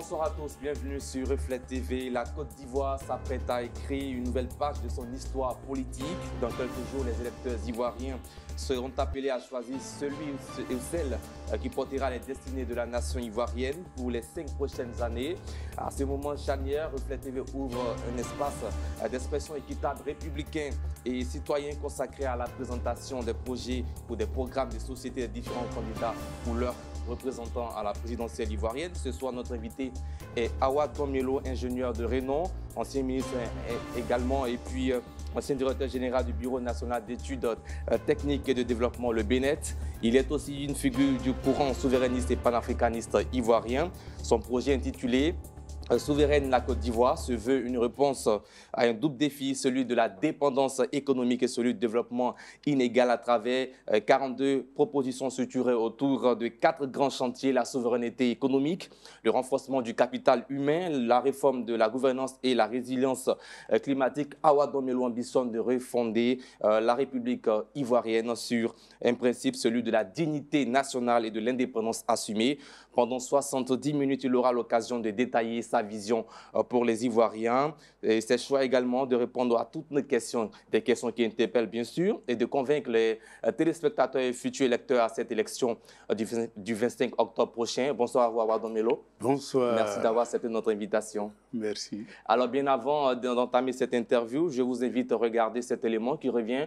Bonsoir à tous, bienvenue sur Reflet TV. La Côte d'Ivoire s'apprête à écrire une nouvelle page de son histoire politique. Dans quelques jours, les électeurs ivoiriens seront appelés à choisir celui ou celle qui portera les destinées de la nation ivoirienne pour les 5 prochaines années. À ce moment charnière, Reflet TV ouvre un espace d'expression équitable républicain et citoyen consacré à la présentation des projets ou des programmes de société des différents candidats ou leurs représentants à la présidentielle ivoirienne. Ce soir, notre invité est Awa Domelo, ingénieur de renom, ancien ministre également, et puis ancien directeur général du Bureau national d'études techniques et de développement, le BNET. Il est aussi une figure du courant souverainiste et panafricaniste ivoirien. Son projet intitulé Souveraine la Côte d'Ivoire se veut une réponse à un double défi, celui de la dépendance économique et celui du développement inégal à travers 42 propositions structurées autour de 4 grands chantiers: la souveraineté économique, le renforcement du capital humain, la réforme de la gouvernance et la résilience climatique. Awa Domelo ambitionne de refonder la République ivoirienne sur un principe, celui de la dignité nationale et de l'indépendance assumée. Pendant 70 minutes, il aura l'occasion de détailler sa vision pour les Ivoiriens. Et ses choix également de répondre à toutes nos questions, des questions qui interpellent bien sûr, et de convaincre les téléspectateurs et futurs électeurs à cette élection du 25 octobre prochain. Bonsoir Awa Domelo. Bonsoir. Merci d'avoir accepté notre invitation. Merci. Alors bien avant d'entamer cette interview, je vous invite à regarder cet élément qui revient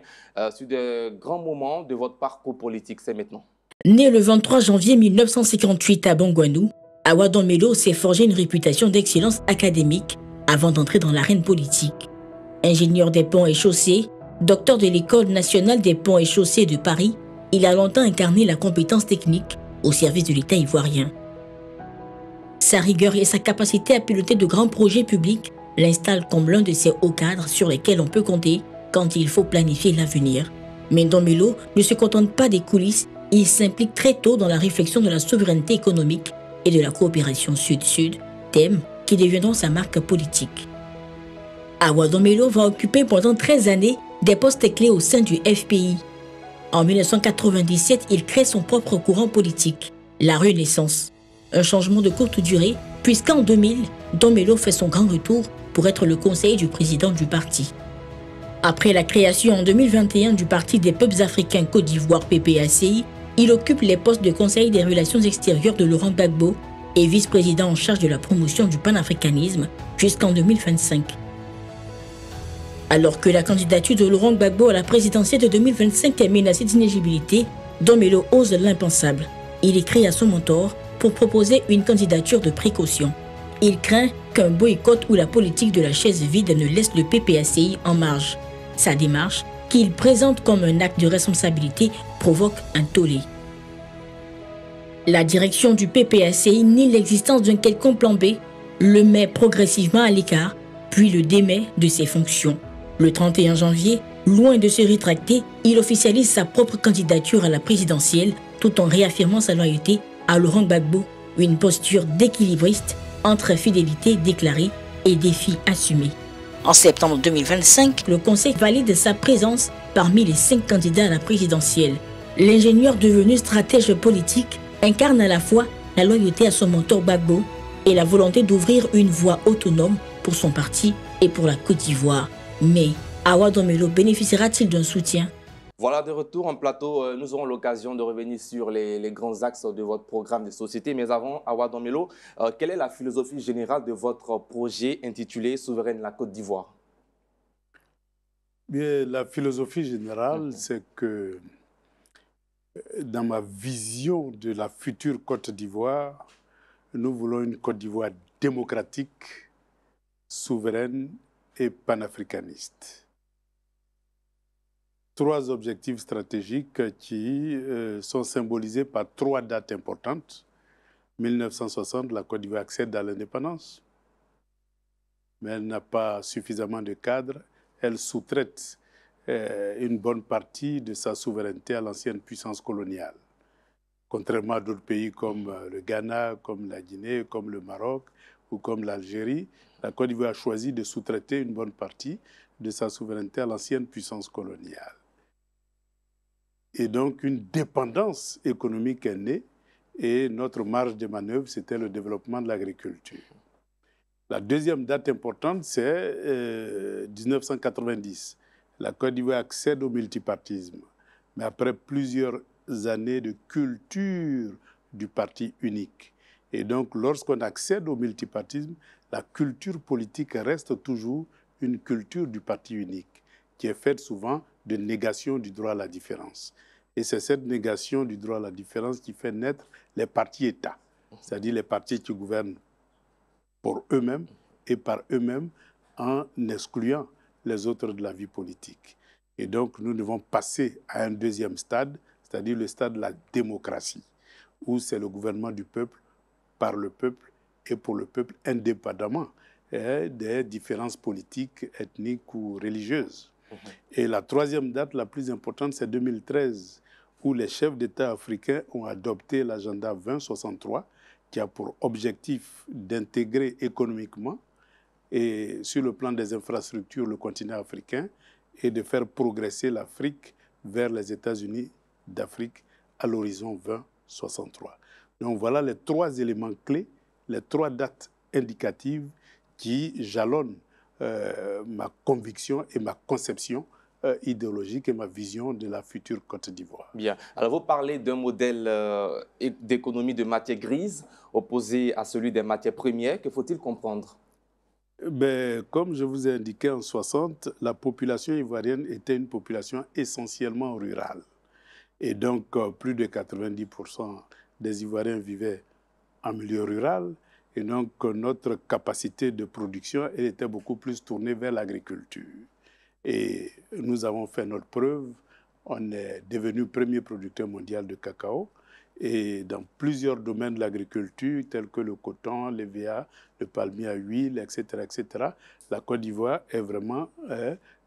sur de grands moments de votre parcours politique. C'est maintenant. Né le 23 janvier 1958 à Bongouanou, Awa Domelo s'est forgé une réputation d'excellence académique avant d'entrer dans l'arène politique. Ingénieur des ponts et chaussées, docteur de l'École nationale des ponts et chaussées de Paris, il a longtemps incarné la compétence technique au service de l'État ivoirien. Sa rigueur et sa capacité à piloter de grands projets publics l'installent comme l'un de ces hauts cadres sur lesquels on peut compter quand il faut planifier l'avenir. Mais Domelo ne se contente pas des coulisses. Il s'implique très tôt dans la réflexion de la souveraineté économique et de la coopération sud-sud, thèmes qui deviendront sa marque politique. Awa Domelo va occuper pendant 13 années des postes clés au sein du FPI. En 1997, il crée son propre courant politique, la Renaissance. Un changement de courte durée, puisqu'en 2000, Domelo fait son grand retour pour être le conseiller du président du parti. Après la création en 2021 du Parti des peuples africains Côte d'Ivoire PPACI, il occupe les postes de conseiller des relations extérieures de Laurent Gbagbo et vice-président en charge de la promotion du panafricanisme jusqu'en 2025. Alors que la candidature de Laurent Gbagbo à la présidentielle de 2025 est menacée d'inéligibilité, Domelo ose l'impensable. Il écrit à son mentor pour proposer une candidature de précaution. Il craint qu'un boycott ou la politique de la chaise vide ne laisse le PPACI en marge. Sa démarche, qu'il présente comme un acte de responsabilité, provoque un tollé. La direction du PPACI nie l'existence d'un quelconque plan B, le met progressivement à l'écart, puis le démet de ses fonctions. Le 31 janvier, loin de se rétracter, il officialise sa propre candidature à la présidentielle tout en réaffirmant sa loyauté à Laurent Gbagbo, une posture d'équilibriste entre fidélité déclarée et défi assumé. En septembre 2025, le Conseil valide sa présence parmi les 5 candidats à la présidentielle. L'ingénieur devenu stratège politique incarne à la fois la loyauté à son mentor Gbagbo et la volonté d'ouvrir une voie autonome pour son parti et pour la Côte d'Ivoire. Mais Awa Domelo bénéficiera-t-il d'un soutien ? Voilà, de retour en plateau, nous aurons l'occasion de revenir sur les grands axes de votre programme de société. Mais avant, Awa Domelo, quelle est la philosophie générale de votre projet intitulé Souveraine la Côte d'Ivoire? Bien, la philosophie générale, c'est que dans ma vision de la future Côte d'Ivoire, nous voulons une Côte d'Ivoire démocratique, souveraine et panafricaniste. 3 objectifs stratégiques qui sont symbolisés par 3 dates importantes. 1960, la Côte d'Ivoire accède à l'indépendance, mais elle n'a pas suffisamment de cadres. Elle sous-traite une bonne partie de sa souveraineté à l'ancienne puissance coloniale. Contrairement à d'autres pays comme le Ghana, comme la Guinée, comme le Maroc ou comme l'Algérie, la Côte d'Ivoire a choisi de sous-traiter une bonne partie de sa souveraineté à l'ancienne puissance coloniale. Et donc, une dépendance économique est née et notre marge de manœuvre, c'était le développement de l'agriculture. La deuxième date importante, c'est 1990. La Côte d'Ivoire accède au multipartisme, mais après plusieurs années de culture du parti unique. Et donc, lorsqu'on accède au multipartisme, la culture politique reste toujours une culture du parti unique, qui est faite souvent de négation du droit à la différence. Et c'est cette négation du droit à la différence qui fait naître les partis-États, c'est-à-dire les partis qui gouvernent pour eux-mêmes et par eux-mêmes en excluant les autres de la vie politique. Et donc, nous devons passer à un deuxième stade, c'est-à-dire le stade de la démocratie, où c'est le gouvernement du peuple, par le peuple et pour le peuple, indépendamment des différences politiques, ethniques ou religieuses. Et la troisième date la plus importante, c'est 2013, où les chefs d'État africains ont adopté l'agenda 2063, qui a pour objectif d'intégrer économiquement et sur le plan des infrastructures le continent africain et de faire progresser l'Afrique vers les États-Unis d'Afrique à l'horizon 2063. Donc voilà les trois éléments clés, les trois dates indicatives qui jalonnent ma conviction et ma conception idéologique et ma vision de la future Côte d'Ivoire. Bien. Alors, vous parlez d'un modèle d'économie de matières grises opposé à celui des matières premières. Que faut-il comprendre? Ben, comme je vous ai indiqué en 60, la population ivoirienne était une population essentiellement rurale. Et donc, plus de 90% des Ivoiriens vivaient en milieu rural. Et donc, notre capacité de production, elle était beaucoup plus tournée vers l'agriculture. Et nous avons fait notre preuve. On est devenu premier producteur mondial de cacao. Et dans plusieurs domaines de l'agriculture, tels que le coton, l'EVA, le palmier à huile, etc., la Côte d'Ivoire est vraiment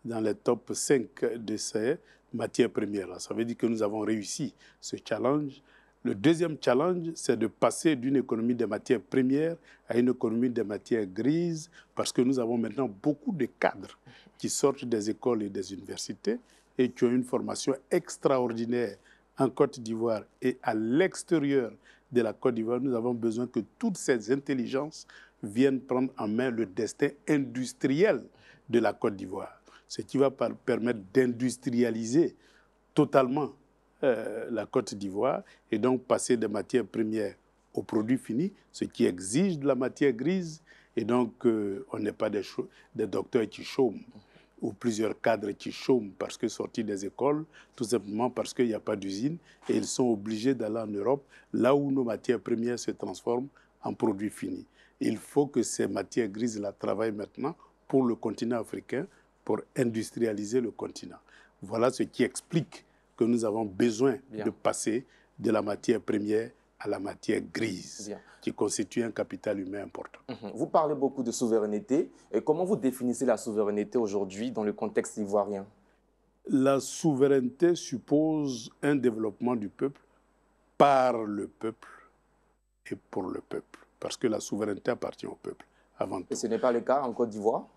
dans les top 5 de ces matières premières. Ça veut dire que nous avons réussi ce challenge. Le deuxième challenge, c'est de passer d'une économie des matières premières à une économie des matières grises, parce que nous avons maintenant beaucoup de cadres qui sortent des écoles et des universités et qui ont une formation extraordinaire en Côte d'Ivoire et à l'extérieur de la Côte d'Ivoire. Nous avons besoin que toutes ces intelligences viennent prendre en main le destin industriel de la Côte d'Ivoire, ce qui va permettre d'industrialiser totalement la Côte d'Ivoire et donc passer des matières premières aux produits finis, ce qui exige de la matière grise. Et donc, on n'est pas des docteurs qui chôment ou plusieurs cadres qui chôment parce que sortis des écoles, tout simplement parce qu'il n'y a pas d'usine et ils sont obligés d'aller en Europe, là où nos matières premières se transforment en produits finis. Il faut que ces matières grises-là travaillent maintenant pour le continent africain, pour industrialiser le continent. Voilà ce qui explique que nous avons besoin de passer de la matière première à la matière grise, qui constitue un capital humain important. Vous parlez beaucoup de souveraineté. Et comment vous définissez la souveraineté aujourd'hui dans le contexte ivoirien? La souveraineté suppose un développement du peuple par le peuple et pour le peuple, parce que la souveraineté appartient au peuple avant tout. Et ce n'est pas le cas en Côte d'Ivoire?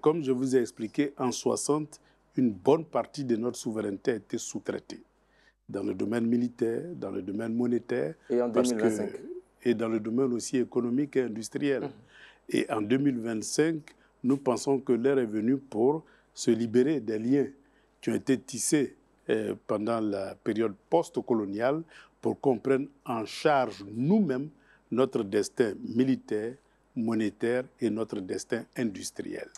Comme je vous ai expliqué, en 60, une bonne partie de notre souveraineté a été sous-traitée dans le domaine militaire, dans le domaine monétaire. Et en 2025 et dans le domaine aussi économique et industriel. Et en 2025, nous pensons que l'heure est venue pour se libérer des liens qui ont été tissés pendant la période post-coloniale pour qu'on prenne en charge nous-mêmes notre destin militaire, monétaire et notre destin industriel.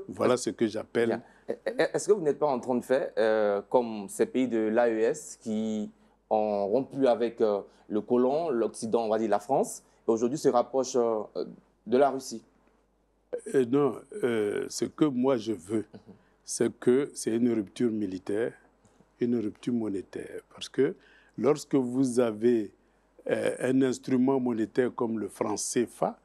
Voilà ce que j'appelle... Est-ce que vous n'êtes pas en train de faire comme ces pays de l'AES qui ont rompu avec le colon, l'Occident, on va dire la France, et aujourd'hui se rapprochent de la Russie? Non, ce que moi je veux, c'est une rupture militaire, une rupture monétaire. Parce que lorsque vous avez un instrument monétaire comme le franc CFA,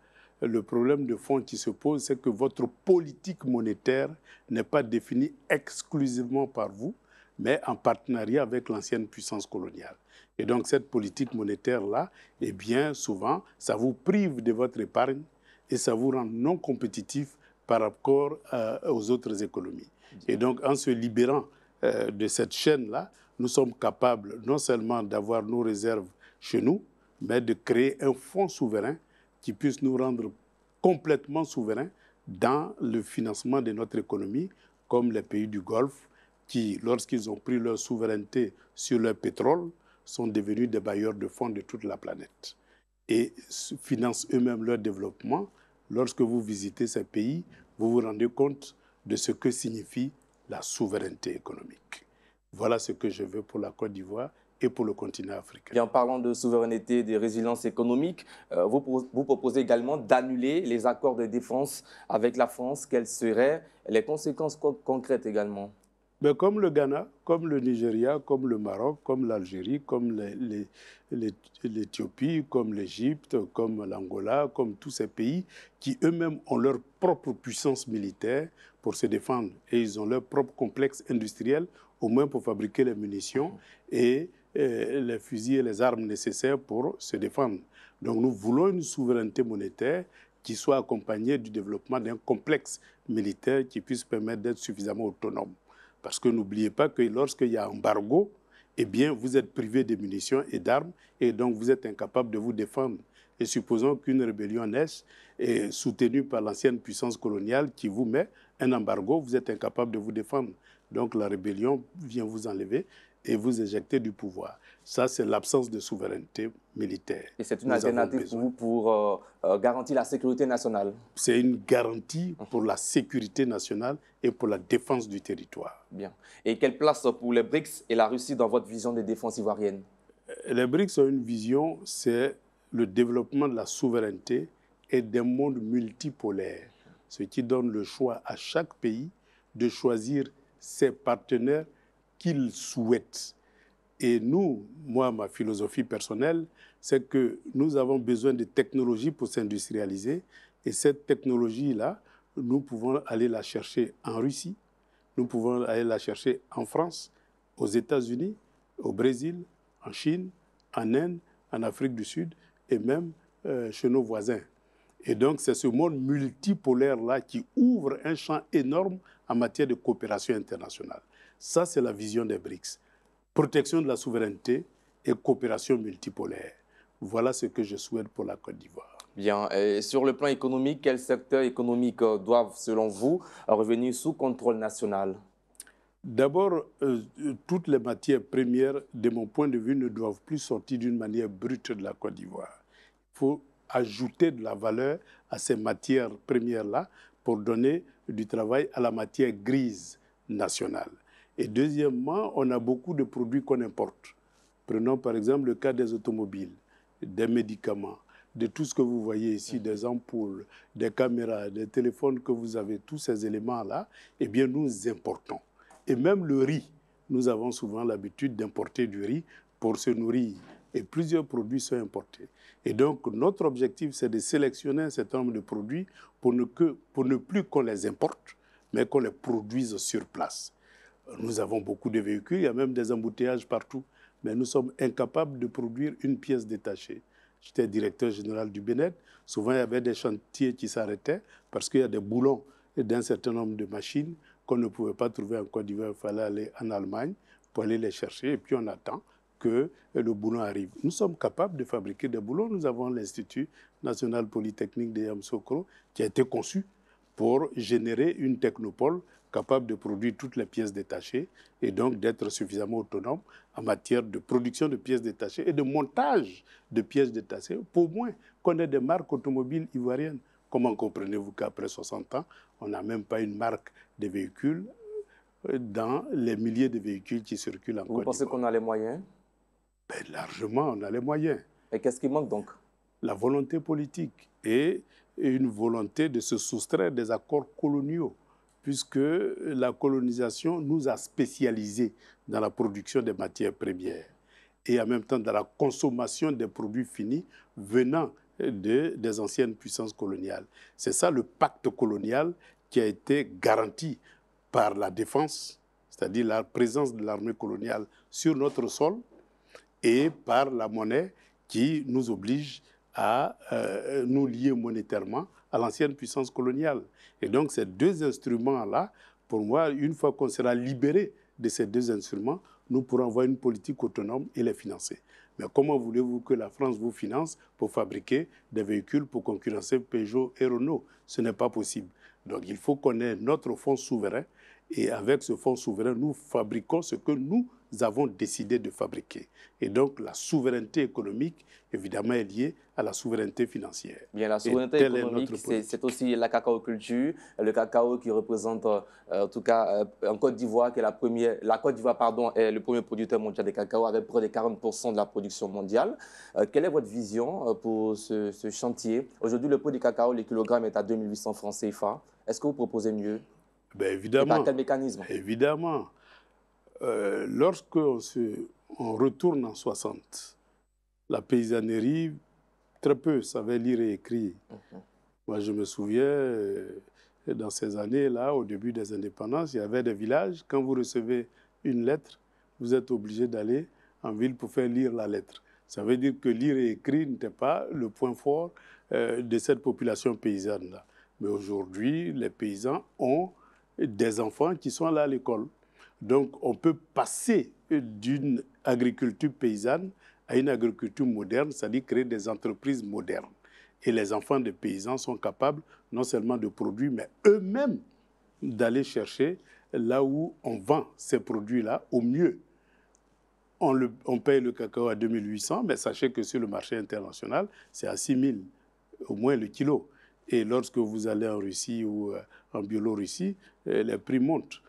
le problème de fond qui se pose, c'est que votre politique monétaire n'est pas définie exclusivement par vous, mais en partenariat avec l'ancienne puissance coloniale. Et donc cette politique monétaire-là, eh bien souvent, ça vous prive de votre épargne et ça vous rend non compétitif par rapport aux autres économies. Et donc en se libérant de cette chaîne-là, nous sommes capables non seulement d'avoir nos réserves chez nous, mais de créer un fonds souverain qui puisse nous rendre complètement souverains dans le financement de notre économie, comme les pays du Golfe, qui, lorsqu'ils ont pris leur souveraineté sur leur pétrole, sont devenus des bailleurs de fonds de toute la planète et financent eux-mêmes leur développement. Lorsque vous visitez ces pays, vous vous rendez compte de ce que signifie la souveraineté économique. Voilà ce que je veux pour la Côte d'Ivoire et pour le continent africain. Et en parlant de souveraineté et de résilience économique, vous proposez également d'annuler les accords de défense avec la France. Quelles seraient les conséquences concrètes également? Mais comme le Ghana, comme le Nigeria, comme le Maroc, comme l'Algérie, comme l'Éthiopie, comme l'Égypte, comme l'Angola, comme tous ces pays qui eux-mêmes ont leur propre puissance militaire pour se défendre. Et ils ont leur propre complexe industriel, au moins pour fabriquer les munitions et les fusils et les armes nécessaires pour se défendre. Donc nous voulons une souveraineté monétaire qui soit accompagnée du développement d'un complexe militaire qui puisse permettre d'être suffisamment autonome. Parce que n'oubliez pas que lorsqu'il y a embargo, eh bien, vous êtes privé de munitions et d'armes et donc vous êtes incapable de vous défendre. Et supposons qu'une rébellion naisse et soutenue par l'ancienne puissance coloniale qui vous met un embargo, vous êtes incapable de vous défendre. Donc la rébellion vient vous enlever et vous éjecter du pouvoir. Ça, c'est l'absence de souveraineté militaire. Et c'est une alternative pour vous pour garantir la sécurité nationale? C'est une garantie pour la sécurité nationale et pour la défense du territoire. Bien. Et quelle place pour les BRICS et la Russie dans votre vision de défense ivoirienne? Les BRICS ont une vision, c'est le développement de la souveraineté et d'un monde multipolaire, ce qui donne le choix à chaque pays de choisir ses partenaires qu'il souhaite. Et nous, moi, ma philosophie personnelle, c'est que nous avons besoin de technologies pour s'industrialiser. Et cette technologie-là, nous pouvons aller la chercher en Russie, nous pouvons aller la chercher en France, aux États-Unis, au Brésil, en Chine, en Inde, en Afrique du Sud et même chez nos voisins. Et donc, c'est ce monde multipolaire-là qui ouvre un champ énorme en matière de coopération internationale. Ça, c'est la vision des BRICS. Protection de la souveraineté et coopération multipolaire. Voilà ce que je souhaite pour la Côte d'Ivoire. Bien. Et sur le plan économique, quels secteurs économiques doivent, selon vous, revenir sous contrôle national? D'abord, toutes les matières premières, de mon point de vue, ne doivent plus sortir d'une manière brute de la Côte d'Ivoire. Il faut ajouter de la valeur à ces matières premières-là pour donner du travail à la matière grise nationale. Et deuxièmement, on a beaucoup de produits qu'on importe. Prenons par exemple le cas des automobiles, des médicaments, de tout ce que vous voyez ici, des ampoules, des caméras, des téléphones que vous avez, tous ces éléments-là, eh bien nous importons. Et même le riz, nous avons souvent l'habitude d'importer du riz pour se nourrir. Et plusieurs produits sont importés. Et donc notre objectif, c'est de sélectionner un certain nombre de produits pour ne plus qu'on les importe, mais qu'on les produise sur place. Nous avons beaucoup de véhicules, il y a même des embouteillages partout, mais nous sommes incapables de produire une pièce détachée. J'étais directeur général du BNED, souvent il y avait des chantiers qui s'arrêtaient parce qu'il y a des boulons d'un certain nombre de machines qu'on ne pouvait pas trouver en Côte d'Ivoire, il fallait aller en Allemagne pour aller les chercher et puis on attend que le boulon arrive. Nous sommes capables de fabriquer des boulons, nous avons l'Institut national polytechnique de Yamoussoukro qui a été conçu pour générer une technopole capable de produire toutes les pièces détachées et donc d'être suffisamment autonome en matière de production de pièces détachées et de montage de pièces détachées, pour moins qu'on ait des marques automobiles ivoiriennes. Comment comprenez-vous qu'après 60 ans, on n'a même pas une marque de véhicules dans les milliers de véhicules qui circulent en Côte d'Ivoire? Vous pensez qu'on a les moyens? Ben, largement, on a les moyens. Et qu'est-ce qui manque donc? La volonté politique et une volonté de se soustraire des accords coloniaux, puisque la colonisation nous a spécialisés dans la production des matières premières et en même temps dans la consommation des produits finis venant des anciennes puissances coloniales. C'est ça le pacte colonial qui a été garanti par la défense, c'est-à-dire la présence de l'armée coloniale sur notre sol, et par la monnaie qui nous oblige à nous lier monétairement à l'ancienne puissance coloniale. Et donc ces deux instruments-là, pour moi, une fois qu'on sera libéré de ces deux instruments, nous pourrons avoir une politique autonome et les financer. Mais comment voulez-vous que la France vous finance pour fabriquer des véhicules pour concurrencer Peugeot et Renault? Ce n'est pas possible. Donc il faut qu'on ait notre fonds souverain et avec ce fonds souverain, nous fabriquons ce que nous avons décidé de fabriquer. Et donc la souveraineté économique, évidemment, est liée à la souveraineté financière. Bien, la souveraineté économique, c'est aussi la cacaoculture, le cacao qui représente, en tout cas, en Côte d'Ivoire, qui est la Côte d'Ivoire, pardon, est le premier producteur mondial de cacao avec près de 40% de la production mondiale. Quelle est votre vision pour ce chantier? Aujourd'hui, le prix du cacao, le kilogramme est à 2800 francs CFA. Est-ce que vous proposez mieux? Ben évidemment. Et par quel mécanisme? Évidemment. Lorsqu'on retourne en 60, la paysannerie, très peu savait lire et écrire. Moi, je me souviens, dans ces années-là, au début des indépendances, il y avait des villages. Quand vous recevez une lettre, vous êtes obligé d'aller en ville pour faire lire la lettre. Ça veut dire que lire et écrire n'était pas le point fort de cette population paysanne-là. Mais aujourd'hui, les paysans ont des enfants qui sont là à l'école. Donc, on peut passer d'une agriculture paysanne à une agriculture moderne, c'est-à-dire créer des entreprises modernes. Et les enfants des paysans sont capables non seulement de produire, mais eux-mêmes d'aller chercher là où on vend ces produits-là au mieux. On paye le cacao à 2800, mais sachez que sur le marché international, c'est à 6000 au moins le kilo. Et lorsque vous allez en Russie ou en Biélorussie, les prix montent.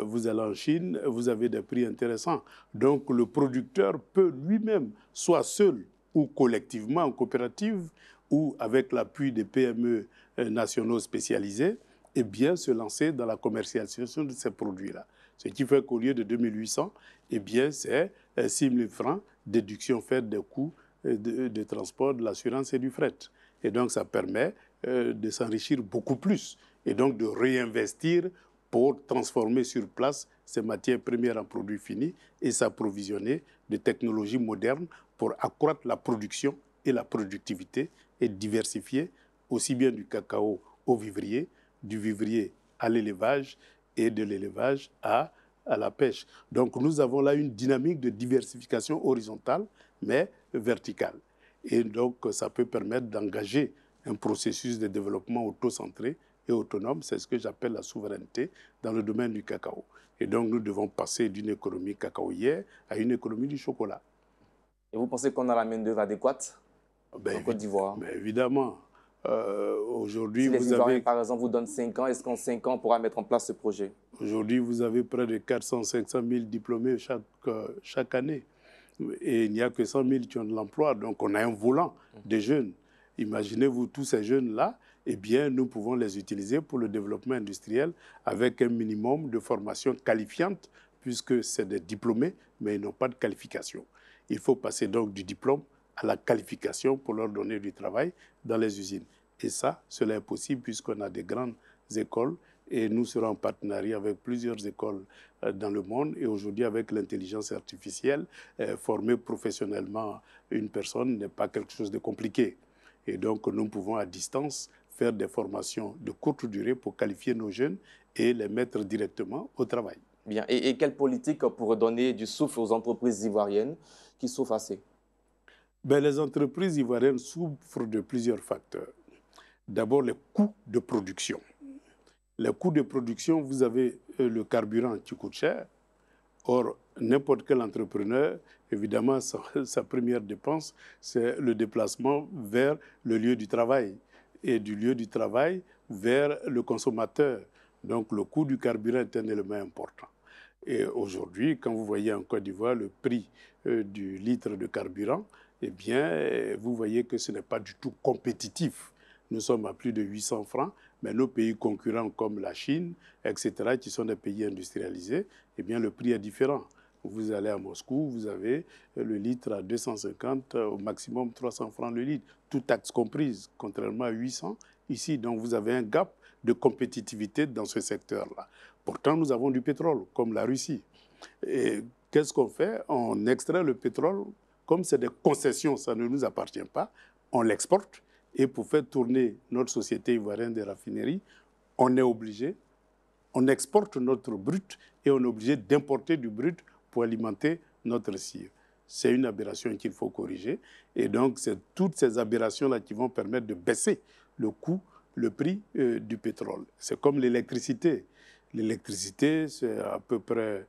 Vous allez en Chine, vous avez des prix intéressants. Donc le producteur peut lui-même, soit seul ou collectivement en coopérative, ou avec l'appui des PME nationaux spécialisés, eh bien se lancer dans la commercialisation de ces produits-là. Ce qui fait qu'au lieu de 2800, eh bien c'est 6 000 francs, déduction faite des coûts de transport, de l'assurance et du fret. Et donc ça permet de s'enrichir beaucoup plus et donc de réinvestir pour transformer sur place ces matières premières en produits finis et s'approvisionner de technologies modernes pour accroître la production et la productivité et diversifier aussi bien du cacao au vivrier, du vivrier à l'élevage et de l'élevage à la pêche. Donc nous avons là une dynamique de diversification horizontale mais verticale. Et donc ça peut permettre d'engager un processus de développement autocentré et autonome, c'est ce que j'appelle la souveraineté dans le domaine du cacao. Et donc, nous devons passer d'une économie cacaoyère à une économie du chocolat. Et vous pensez qu'on a la main-d'œuvre adéquate en Côte d'Ivoire? Évidemment. Aujourd'hui, si les Ivoiriens, par exemple, vous donnent 5 ans, est-ce qu'en 5 ans, on pourra mettre en place ce projet? Aujourd'hui, vous avez près de 400-500 000 diplômés chaque année. Et il n'y a que 100 000 qui ont de l'emploi. Donc, on a un volant des jeunes. Imaginez-vous tous ces jeunes-là, eh bien, nous pouvons les utiliser pour le développement industriel avec un minimum de formation qualifiante, puisque c'est des diplômés, mais ils n'ont pas de qualification. Il faut passer donc du diplôme à la qualification pour leur donner du travail dans les usines. Et ça, cela est possible puisqu'on a des grandes écoles et nous serons en partenariat avec plusieurs écoles dans le monde. Et aujourd'hui, avec l'intelligence artificielle, former professionnellement une personne n'est pas quelque chose de compliqué. Et donc, nous pouvons à distance faire des formations de courte durée pour qualifier nos jeunes et les mettre directement au travail. Bien. Et quelle politique pour donner du souffle aux entreprises ivoiriennes qui souffrent assez? Les entreprises ivoiriennes souffrent de plusieurs facteurs. D'abord, les coûts de production. Les coûts de production, vous avez le carburant qui coûte cher. Or, n'importe quel entrepreneur, évidemment, sa première dépense, c'est le déplacement vers le lieu du travail et du lieu du travail vers le consommateur. Donc, le coût du carburant est un élément important. Et aujourd'hui, quand vous voyez en Côte d'Ivoire le prix du litre de carburant, eh bien, vous voyez que ce n'est pas du tout compétitif. Nous sommes à plus de 800 francs, mais nos pays concurrents comme la Chine, etc., qui sont des pays industrialisés, eh bien, le prix est différent. Vous allez à Moscou, vous avez le litre à 250, au maximum 300 francs le litre, toute taxe comprise, contrairement à 800 ici. Donc, vous avez un gap de compétitivité dans ce secteur-là. Pourtant, nous avons du pétrole, comme la Russie. Et qu'est-ce qu'on fait? On extrait le pétrole. Comme c'est des concessions, ça ne nous appartient pas, on l'exporte. Et pour faire tourner notre société ivoirienne des raffineries, on est obligé, on exporte notre brut et on est obligé d'importer du brut pour alimenter notre cire. c'est une aberration qu'il faut corriger. Et donc, c'est toutes ces aberrations-là qui vont permettre de baisser le coût, le prix du pétrole. C'est comme l'électricité. L'électricité, c'est à peu près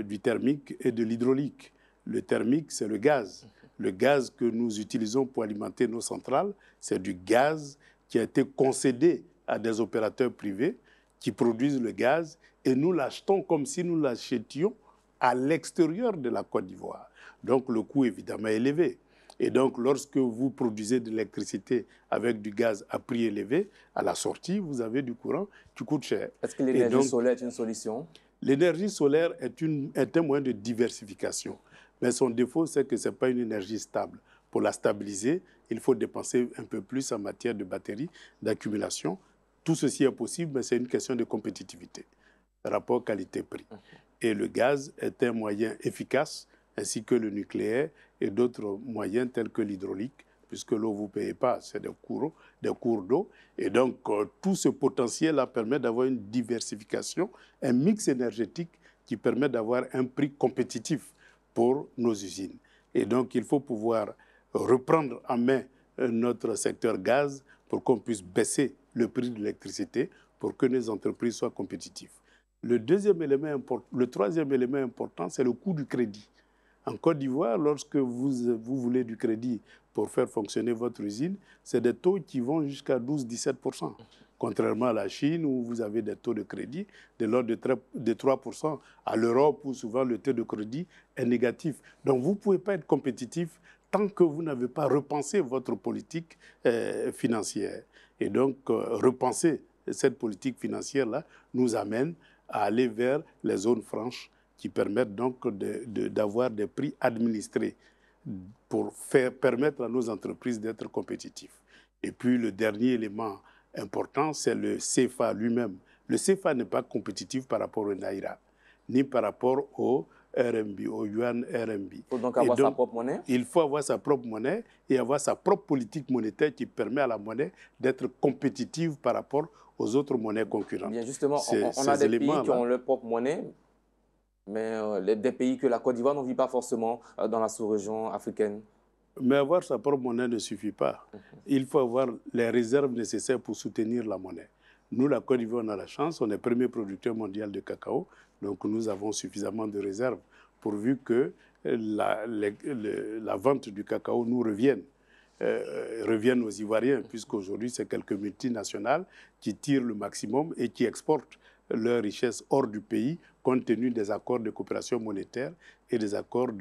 du thermique et de l'hydraulique. Le thermique, c'est le gaz. Le gaz que nous utilisons pour alimenter nos centrales, c'est du gaz qui a été concédé à des opérateurs privés qui produisent le gaz et nous l'achetons comme si nous l'achètions à l'extérieur de la Côte d'Ivoire. Donc le coût évidemment est élevé. Et donc lorsque vous produisez de l'électricité avec du gaz à prix élevé, à la sortie, vous avez du courant qui coûte cher. Est-ce que l'énergie solaire est une solution? L'énergie solaire est un moyen de diversification. Mais son défaut, c'est que ce n'est pas une énergie stable. Pour la stabiliser, il faut dépenser un peu plus en matière de batterie, d'accumulation. Tout ceci est possible, mais c'est une question de compétitivité, rapport qualité-prix. Et le gaz est un moyen efficace, ainsi que le nucléaire et d'autres moyens tels que l'hydraulique, puisque l'eau, vous ne payez pas, c'est des cours d'eau. Et donc, tout ce potentiel-là permet d'avoir une diversification, un mix énergétique qui permet d'avoir un prix compétitif pour nos usines. Et donc, il faut pouvoir reprendre en main notre secteur gaz pour qu'on puisse baisser le prix de l'électricité pour que nos entreprises soient compétitives. Le troisième élément important, c'est le coût du crédit. En Côte d'Ivoire, lorsque vous voulez du crédit pour faire fonctionner votre usine, c'est des taux qui vont jusqu'à 12-17%. Contrairement à la Chine, où vous avez des taux de crédit de l'ordre de 3%. À l'Europe, où souvent le taux de crédit est négatif. Donc, vous ne pouvez pas être compétitif tant que vous n'avez pas repensé votre politique financière. Et donc, repenser cette politique financière-là nous amène à aller vers les zones franches qui permettent donc d'avoir des prix administrés pour permettre à nos entreprises d'être compétitives. Et puis le dernier élément important, c'est le CFA lui-même. Le CFA n'est pas compétitif par rapport au Naira, ni par rapport au RMB, au yuan RMB. Il faut donc avoir sa propre monnaie? Il faut avoir sa propre monnaie et avoir sa propre politique monétaire qui permet à la monnaie d'être compétitive par rapport aux autres monnaies concurrentes. Bien, justement, on a des pays qui ont leur propre monnaie, mais des pays que la Côte d'Ivoire ne vit pas forcément dans la sous-région africaine. Mais avoir sa propre monnaie ne suffit pas. Il faut avoir les réserves nécessaires pour soutenir la monnaie. Nous, la Côte d'Ivoire, on a la chance, on est premier producteur mondial de cacao, donc nous avons suffisamment de réserves pourvu que la vente du cacao nous revienne aux Ivoiriens, puisqu'aujourd'hui, c'est quelques multinationales qui tirent le maximum et qui exportent leurs richesses hors du pays, compte tenu des accords de coopération monétaire et des accords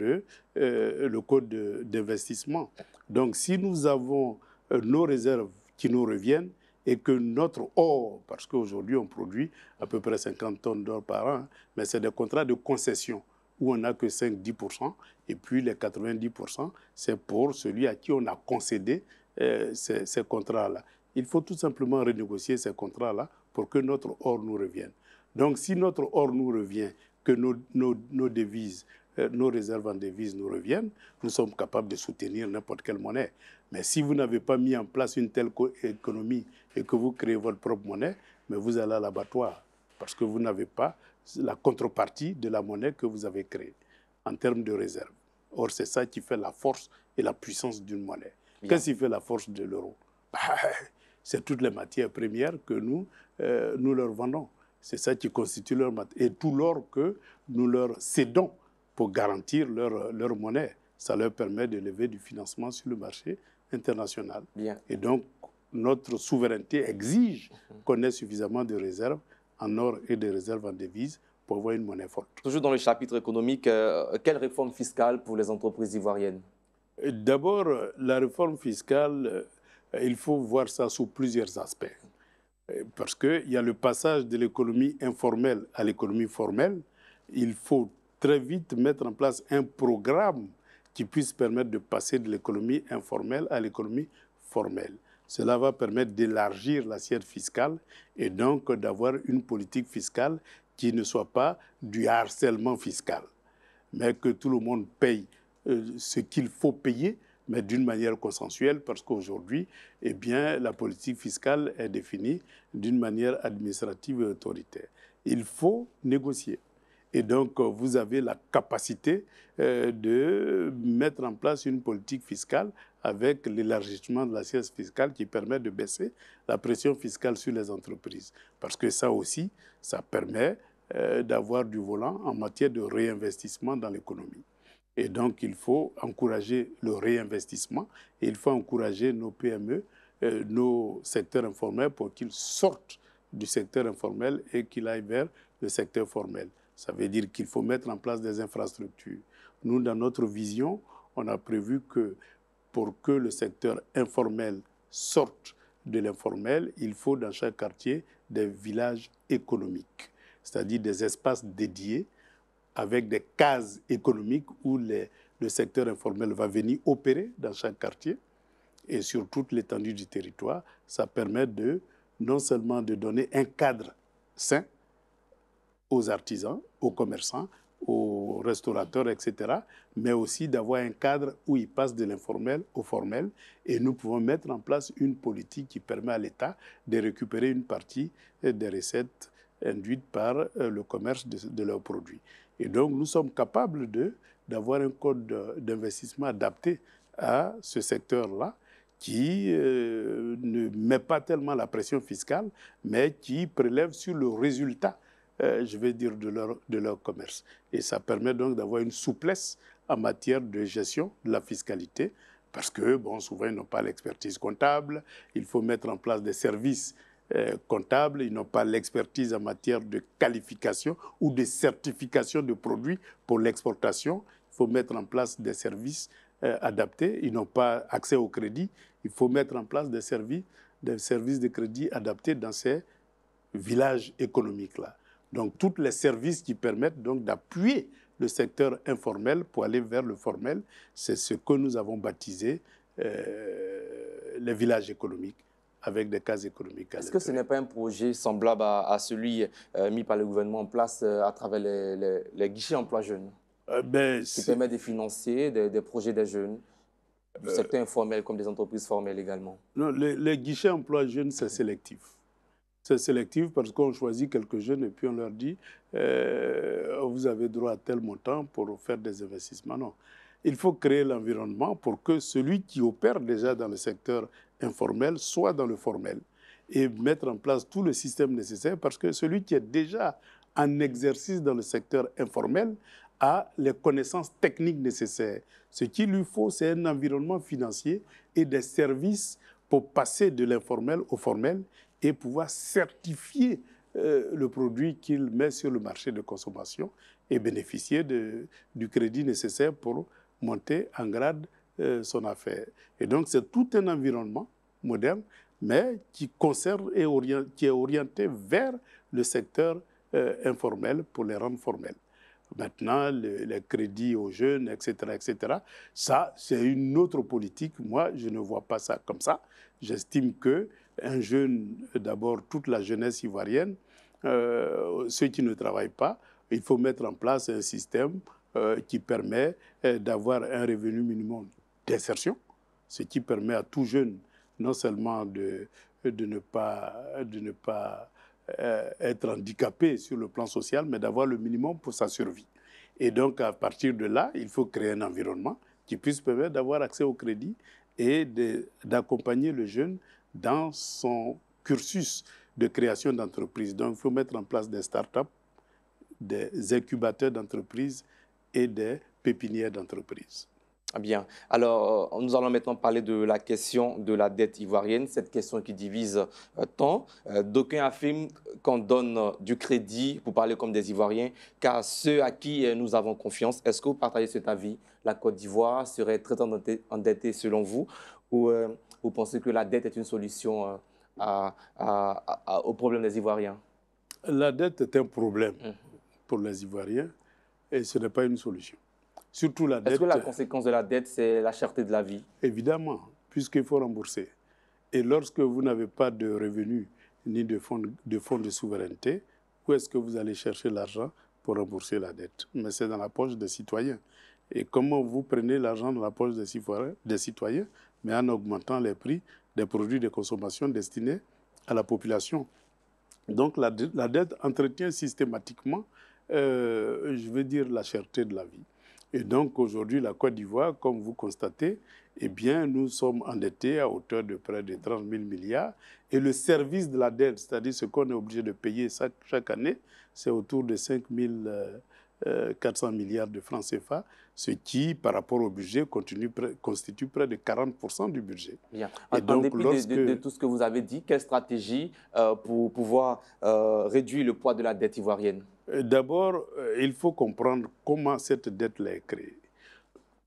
le code d'investissement. Donc, si nous avons nos réserves qui nous reviennent et que notre or, parce qu'aujourd'hui, on produit à peu près 50 tonnes d'or par an, mais c'est des contrats de concession où on n'a que 5-10%, et puis les 90%, c'est pour celui à qui on a concédé ces contrats-là. Il faut tout simplement renégocier ces contrats-là pour que notre or nous revienne. Donc, si notre or nous revient, que nos devises, nos réserves en devises nous reviennent, nous sommes capables de soutenir n'importe quelle monnaie. Mais si vous n'avez pas mis en place une telle économie et que vous créez votre propre monnaie, mais vous allez à l'abattoir parce que vous n'avez pas la contrepartie de la monnaie que vous avez créée en termes de réserve. Or, c'est ça qui fait la force et la puissance d'une monnaie. Qu'est-ce qui fait la force de l'euro? C'est toutes les matières premières que nous leur vendons. C'est ça qui constitue leur matière. Et tout l'or que nous leur cédons pour garantir leur monnaie, ça leur permet de lever du financement sur le marché international. Bien. Et donc, notre souveraineté exige qu'on ait suffisamment de réserves en or et de réserves en devises pour avoir une monnaie forte. Toujours dans le chapitre économique, quelle réforme fiscale pour les entreprises ivoiriennes? D'abord, la réforme fiscale, il faut voir ça sous plusieurs aspects. Parce qu'il y a le passage de l'économie informelle à l'économie formelle. Il faut très vite mettre en place un programme qui puisse permettre de passer de l'économie informelle à l'économie formelle. Cela va permettre d'élargir l'assiette fiscale et donc d'avoir une politique fiscale qui ne soit pas du harcèlement fiscal, mais que tout le monde paye ce qu'il faut payer, mais d'une manière consensuelle, parce qu'aujourd'hui, eh bien, la politique fiscale est définie d'une manière administrative et autoritaire. Il faut négocier. Et donc, vous avez la capacité de mettre en place une politique fiscale avec l'élargissement de l'assiette fiscale qui permet de baisser la pression fiscale sur les entreprises. Parce que ça aussi, ça permet d'avoir du volant en matière de réinvestissement dans l'économie. Et donc, il faut encourager le réinvestissement et il faut encourager nos PME, nos secteurs informels pour qu'ils sortent du secteur informel et qu'ils aillent vers le secteur formel. Ça veut dire qu'il faut mettre en place des infrastructures. Nous, dans notre vision, on a prévu que pour que le secteur informel sorte de l'informel, il faut dans chaque quartier des villages économiques, c'est-à-dire des espaces dédiés avec des cases économiques où le secteur informel va venir opérer dans chaque quartier et sur toute l'étendue du territoire. Ça permet non seulement de donner un cadre sain aux artisans, aux commerçants, aux restaurateurs, etc., mais aussi d'avoir un cadre où ils passent de l'informel au formel. Et nous pouvons mettre en place une politique qui permet à l'État de récupérer une partie des recettes induites par le commerce de leurs produits. Et donc, nous sommes capables d'avoir un code d'investissement adapté à ce secteur-là, qui ne met pas tellement la pression fiscale, mais qui prélève sur le résultat, je vais dire, de leur commerce. Et ça permet donc d'avoir une souplesse en matière de gestion de la fiscalité, parce que, bon, souvent, ils n'ont pas l'expertise comptable, il faut mettre en place des services comptables, ils n'ont pas l'expertise en matière de qualification ou de certification de produits pour l'exportation. Il faut mettre en place des services adaptés. Ils n'ont pas accès au crédit. Il faut mettre en place des services de crédit adaptés dans ces villages économiques-là. Donc, tous les services qui permettent donc d'appuyer le secteur informel pour aller vers le formel, c'est ce que nous avons baptisé les villages économiques, avec des cases économiques. Est-ce que ce n'est pas un projet semblable à celui mis par le gouvernement en place à travers les guichets emploi jeunes qui permet de financer des projets des jeunes, du secteur informel comme des entreprises formelles également? Non, les guichets emploi jeunes, c'est sélectif. C'est sélectif parce qu'on choisit quelques jeunes et puis on leur dit vous avez droit à tel montant pour faire des investissements. Non. Il faut créer l'environnement pour que celui qui opère déjà dans le secteur informel soit dans le formel et mettre en place tout le système nécessaire parce que celui qui est déjà en exercice dans le secteur informel a les connaissances techniques nécessaires. Ce qu'il lui faut, c'est un environnement financier et des services pour passer de l'informel au formel et pouvoir certifier le produit qu'il met sur le marché de consommation et bénéficier du crédit nécessaire pour monter en grade son affaire. Et donc, c'est tout un environnement moderne, mais qui conserve et qui est orienté vers le secteur informel pour les rendre formels. Maintenant, les crédits aux jeunes, etc., ça, c'est une autre politique. Moi, je ne vois pas ça comme ça. J'estime qu'un jeune, d'abord, toute la jeunesse ivoirienne, ceux qui ne travaillent pas, il faut mettre en place un système qui permet d'avoir un revenu minimum d'insertion, ce qui permet à tout jeune non seulement de ne pas être handicapé sur le plan social, mais d'avoir le minimum pour sa survie. Et donc, à partir de là, il faut créer un environnement qui puisse permettre d'avoir accès au crédit et d'accompagner le jeune dans son cursus de création d'entreprise. Donc, il faut mettre en place des start-up, des incubateurs d'entreprise et des pépinières d'entreprise. Bien. Alors, nous allons maintenant parler de la question de la dette ivoirienne, cette question qui divise tant. D'aucuns affirment qu'on donne du crédit, pour parler comme des Ivoiriens, qu'à ceux à qui nous avons confiance. Est-ce que vous partagez cet avis? La Côte d'Ivoire serait très endettée selon vous? Ou vous pensez que la dette est une solution au problème des Ivoiriens? La dette est un problème pour les Ivoiriens et ce n'est pas une solution. Surtout la dette. Est-ce que la conséquence de la dette, c'est la cherté de la vie? Évidemment, puisqu'il faut rembourser. Et lorsque vous n'avez pas de revenus ni de fonds de souveraineté, où est-ce que vous allez chercher l'argent pour rembourser la dette? Mais c'est dans la poche des citoyens. Et comment vous prenez l'argent dans la poche des citoyens? Mais en augmentant les prix des produits de consommation destinés à la population. Donc la dette entretient systématiquement je veux dire, la cherté de la vie. Et donc, aujourd'hui, la Côte d'Ivoire, comme vous constatez, eh bien, nous sommes endettés à hauteur de près de 30 000 milliards. Et le service de la dette, c'est-à-dire ce qu'on est obligé de payer chaque année, c'est autour de 5 400 milliards de francs CFA, ce qui, par rapport au budget, constitue près de 40% du budget. Bien. En dépit de tout ce que vous avez dit, quelle stratégie pour pouvoir réduire le poids de la dette ivoirienne? D'abord, il faut comprendre comment cette dette-là est créée.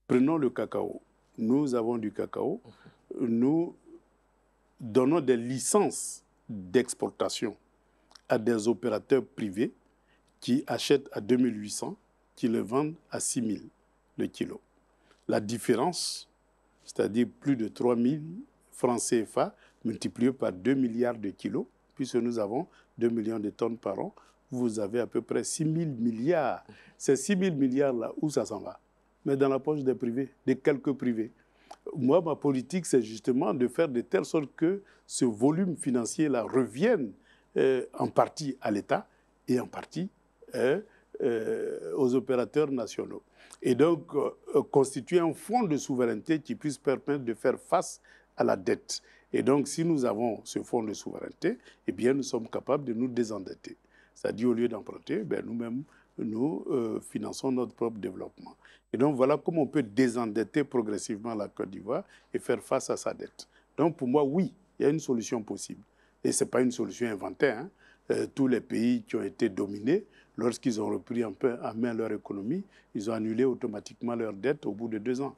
Prenons le cacao. Nous avons du cacao. Nous donnons des licences d'exportation à des opérateurs privés qui achètent à 2 800, qui le vendent à 6 000 le kilo. La différence, c'est-à-dire plus de 3 000 francs CFA multiplié par 2 milliards de kilos, puisque nous avons 2 millions de tonnes par an, vous avez à peu près 6 000 milliards. Ces 6 000 milliards-là, où ça s'en va? Mais dans la poche des privés, de quelques privés. Moi, ma politique, c'est justement de faire de telle sorte que ce volume financier-là revienne en partie à l'État et en partie aux opérateurs nationaux. Et donc, constituer un fonds de souveraineté qui puisse permettre de faire face à la dette. Et donc, si nous avons ce fonds de souveraineté, eh bien, nous sommes capables de nous désendetter. C'est-à-dire, au lieu d'emprunter, ben, nous-mêmes, nous finançons notre propre développement. Et donc, voilà comment on peut désendetter progressivement la Côte d'Ivoire et faire face à sa dette. Donc, pour moi, oui, il y a une solution possible. Et ce n'est pas une solution inventée. Hein. Tous les pays qui ont été dominés, lorsqu'ils ont repris un peu en main leur économie, ils ont annulé automatiquement leur dette au bout de 2 ans,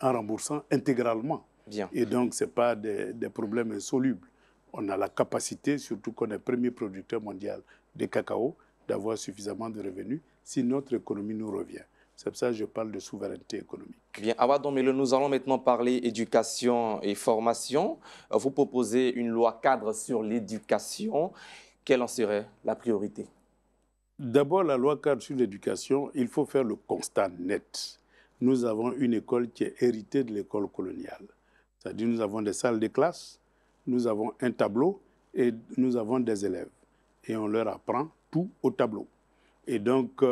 en remboursant intégralement. Bien. Et donc, ce n'est pas des problèmes insolubles. On a la capacité, surtout qu'on est premier producteur mondial de cacao, d'avoir suffisamment de revenus si notre économie nous revient. C'est pour ça que je parle de souveraineté économique. Bien, Awa Dombele, nous allons maintenant parler éducation et formation. Vous proposez une loi cadre sur l'éducation. Quelle en serait la priorité? D'abord, la loi cadre sur l'éducation, il faut faire le constat net. Nous avons une école qui est héritée de l'école coloniale. C'est-à-dire nous avons des salles de classe, nous avons un tableau et nous avons des élèves. Et on leur apprend tout au tableau. Et donc,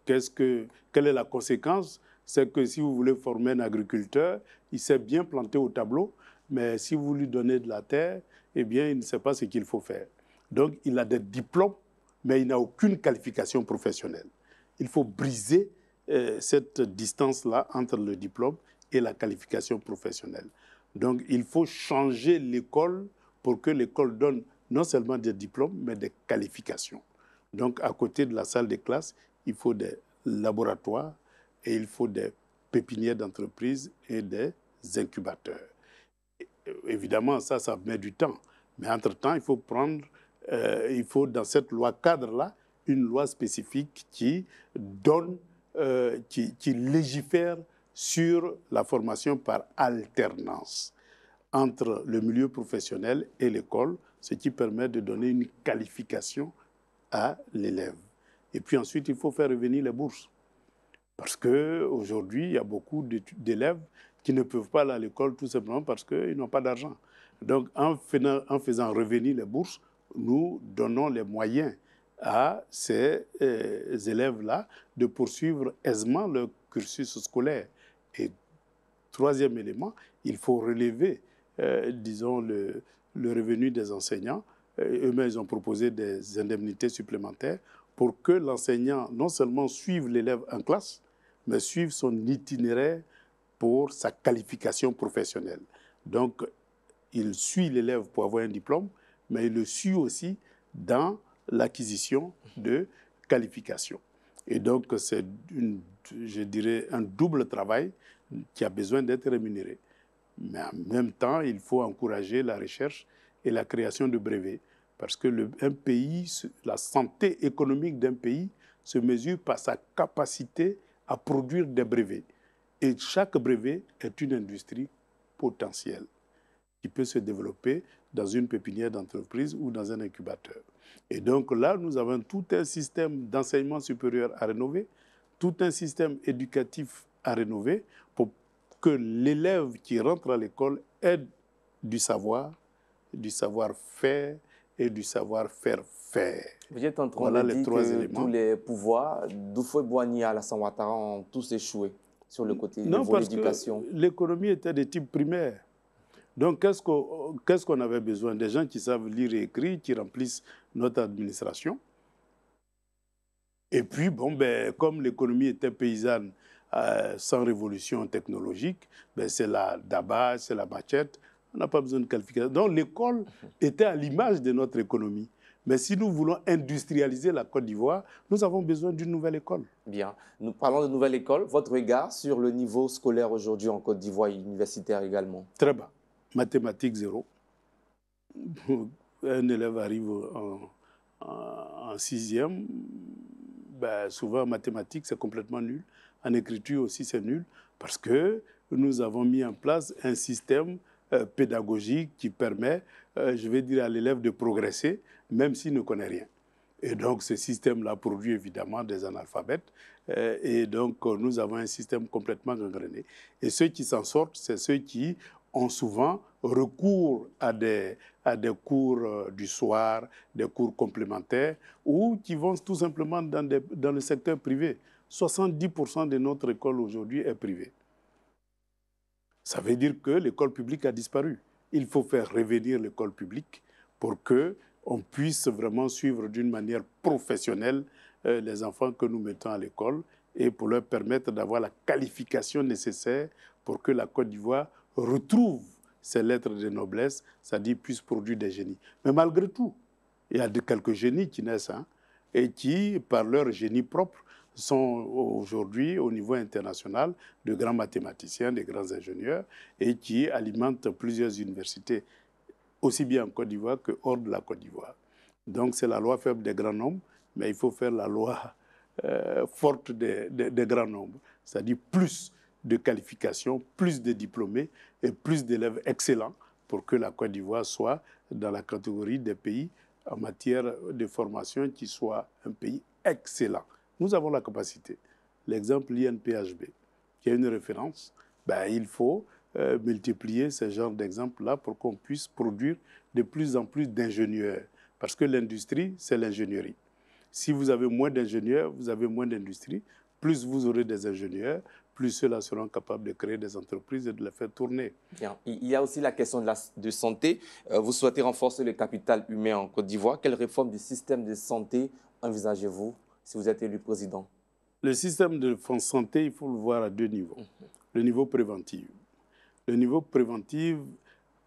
quelle est la conséquence? C'est que si vous voulez former un agriculteur, il sait bien planter au tableau, mais si vous lui donnez de la terre, eh bien, il ne sait pas ce qu'il faut faire. Donc, il a des diplômes, mais il n'a aucune qualification professionnelle. Il faut briser cette distance-là entre le diplôme et la qualification professionnelle. Donc, il faut changer l'école pour que l'école donne non seulement des diplômes, mais des qualifications. Donc, à côté de la salle de classe, il faut des laboratoires et il faut des pépinières d'entreprise et des incubateurs. Évidemment, ça met du temps. Mais entre-temps, il faut dans cette loi cadre-là, une loi spécifique qui légifère sur la formation par alternance entre le milieu professionnel et l'école, ce qui permet de donner une qualification à l'élève. Et puis ensuite, il faut faire revenir les bourses. Parce qu'aujourd'hui, il y a beaucoup d'élèves qui ne peuvent pas aller à l'école tout simplement parce qu'ils n'ont pas d'argent. Donc, en faisant revenir les bourses, nous donnons les moyens à ces élèves-là de poursuivre aisément leur cursus scolaire. Et troisième élément, il faut relever, disons, le revenu des enseignants. Eux-mêmes, ils ont proposé des indemnités supplémentaires pour que l'enseignant non seulement suive l'élève en classe, mais suive son itinéraire pour sa qualification professionnelle. Donc, il suit l'élève pour avoir un diplôme, mais il le suit aussi dans l'acquisition de qualification. Et donc, c'est, je dirais, un double travail qui a besoin d'être rémunéré. Mais en même temps, il faut encourager la recherche et la création de brevets. Parce que un pays, la santé économique d'un pays se mesure par sa capacité à produire des brevets. Et chaque brevet est une industrie potentielle qui peut se développer dans une pépinière d'entreprise ou dans un incubateur. Et donc là, nous avons tout un système d'enseignement supérieur à rénover, tout un système éducatif à rénover pour que l'élève qui rentre à l'école ait du savoir-faire et du savoir-faire faire. Vous êtes en train de dire que tous les pouvoirs d'Houphouët-Boigny à Alassane Ouattara ont tous échoué sur le côté de l'éducation. Non, parce que l'économie était de type primaire. Donc, qu'est-ce qu'on avait besoin? Des gens qui savent lire et écrire, qui remplissent notre administration. Et puis, bon, comme l'économie était paysanne, sans révolution technologique, c'est la daba, c'est la machette, on n'a pas besoin de qualification. Donc, l'école était à l'image de notre économie. Mais si nous voulons industrialiser la Côte d'Ivoire, nous avons besoin d'une nouvelle école. Bien. Nous parlons de nouvelle école. Votre regard sur le niveau scolaire aujourd'hui en Côte d'Ivoire et universitaire également? Très bas. Mathématiques, 0. Un élève arrive en 6e, souvent en mathématiques, c'est complètement nul. En écriture aussi, c'est nul, parce que nous avons mis en place un système pédagogique qui permet, je vais dire, à l'élève de progresser, même s'il ne connaît rien. Et donc, ce système-là produit évidemment des analphabètes. Et donc, nous avons un système complètement gangréné. Et ceux qui s'en sortent, c'est ceux qui ont souvent recours à des cours du soir, des cours complémentaires, ou qui vont tout simplement dans le secteur privé. 70% de notre école aujourd'hui est privée. Ça veut dire que l'école publique a disparu. Il faut faire revenir l'école publique pour qu'on puisse vraiment suivre d'une manière professionnelle les enfants que nous mettons à l'école et pour leur permettre d'avoir la qualification nécessaire pour que la Côte d'Ivoire retrouve ses lettres de noblesse, c'est-à-dire puisse produire des génies. Mais malgré tout, il y a quelques génies qui naissent et qui, par leur génie propre, sont aujourd'hui au niveau international de grands mathématiciens, de grands ingénieurs et qui alimentent plusieurs universités, aussi bien en Côte d'Ivoire que hors de la Côte d'Ivoire. Donc c'est la loi faible des grands nombres, mais il faut faire la loi forte des grands nombres, c'est-à-dire plus de qualifications, plus de diplômés et plus d'élèves excellents pour que la Côte d'Ivoire soit dans la catégorie des pays en matière de formation qui soit un pays excellent. Nous avons la capacité. L'exemple l'INPHB, qui est une référence, il faut multiplier ce genre d'exemples-là pour qu'on puisse produire de plus en plus d'ingénieurs. Parce que l'industrie, c'est l'ingénierie. Si vous avez moins d'ingénieurs, vous avez moins d'industrie. Plus vous aurez des ingénieurs, plus ceux-là seront capables de créer des entreprises et de les faire tourner. Bien. Il y a aussi la question de santé. Vous souhaitez renforcer le capital humain en Côte d'Ivoire. Quelle réforme du système de santé envisagez-vous si vous êtes élu président? Le système de santé, il faut le voir à deux niveaux. Le niveau préventif. Le niveau préventif,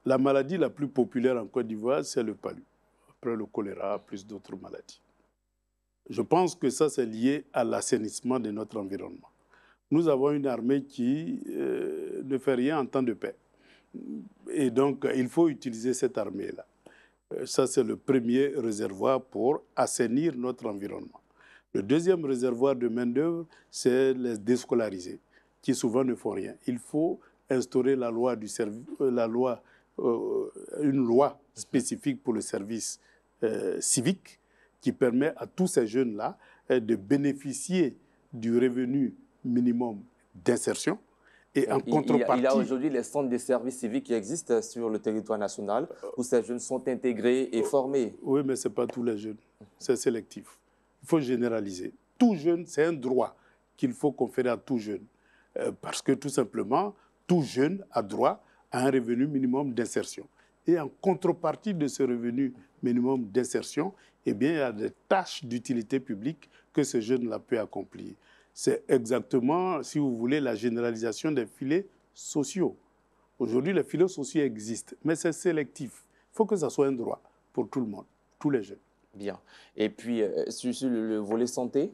la maladie la plus populaire en Côte d'Ivoire, c'est le palu. Après le choléra, plus d'autres maladies. Je pense que ça, c'est lié à l'assainissement de notre environnement. Nous avons une armée qui ne fait rien en temps de paix. Et donc, il faut utiliser cette armée-là. Ça, c'est le premier réservoir pour assainir notre environnement. Le deuxième réservoir de main-d'œuvre, c'est les déscolarisés, qui souvent ne font rien. Il faut instaurer la loi une loi spécifique pour le service civique qui permet à tous ces jeunes-là de bénéficier du revenu minimum d'insertion. Et en contrepartie... Il y a aujourd'hui les centres de services civiques qui existent sur le territoire national où ces jeunes sont intégrés et formés. Oui, mais ce n'est pas tous les jeunes. C'est sélectif. Il faut généraliser. Tout jeune, c'est un droit qu'il faut conférer à tout jeune. Parce que tout simplement, tout jeune a droit à un revenu minimum d'insertion. Et en contrepartie de ce revenu minimum d'insertion, eh bien, il y a des tâches d'utilité publique que ce jeune-là peut accomplir. C'est exactement, si vous voulez, la généralisation des filets sociaux. Aujourd'hui, les filets sociaux existent, mais c'est sélectif. Il faut que ça soit un droit pour tout le monde, tous les jeunes. Bien. Et puis, sur le volet santé?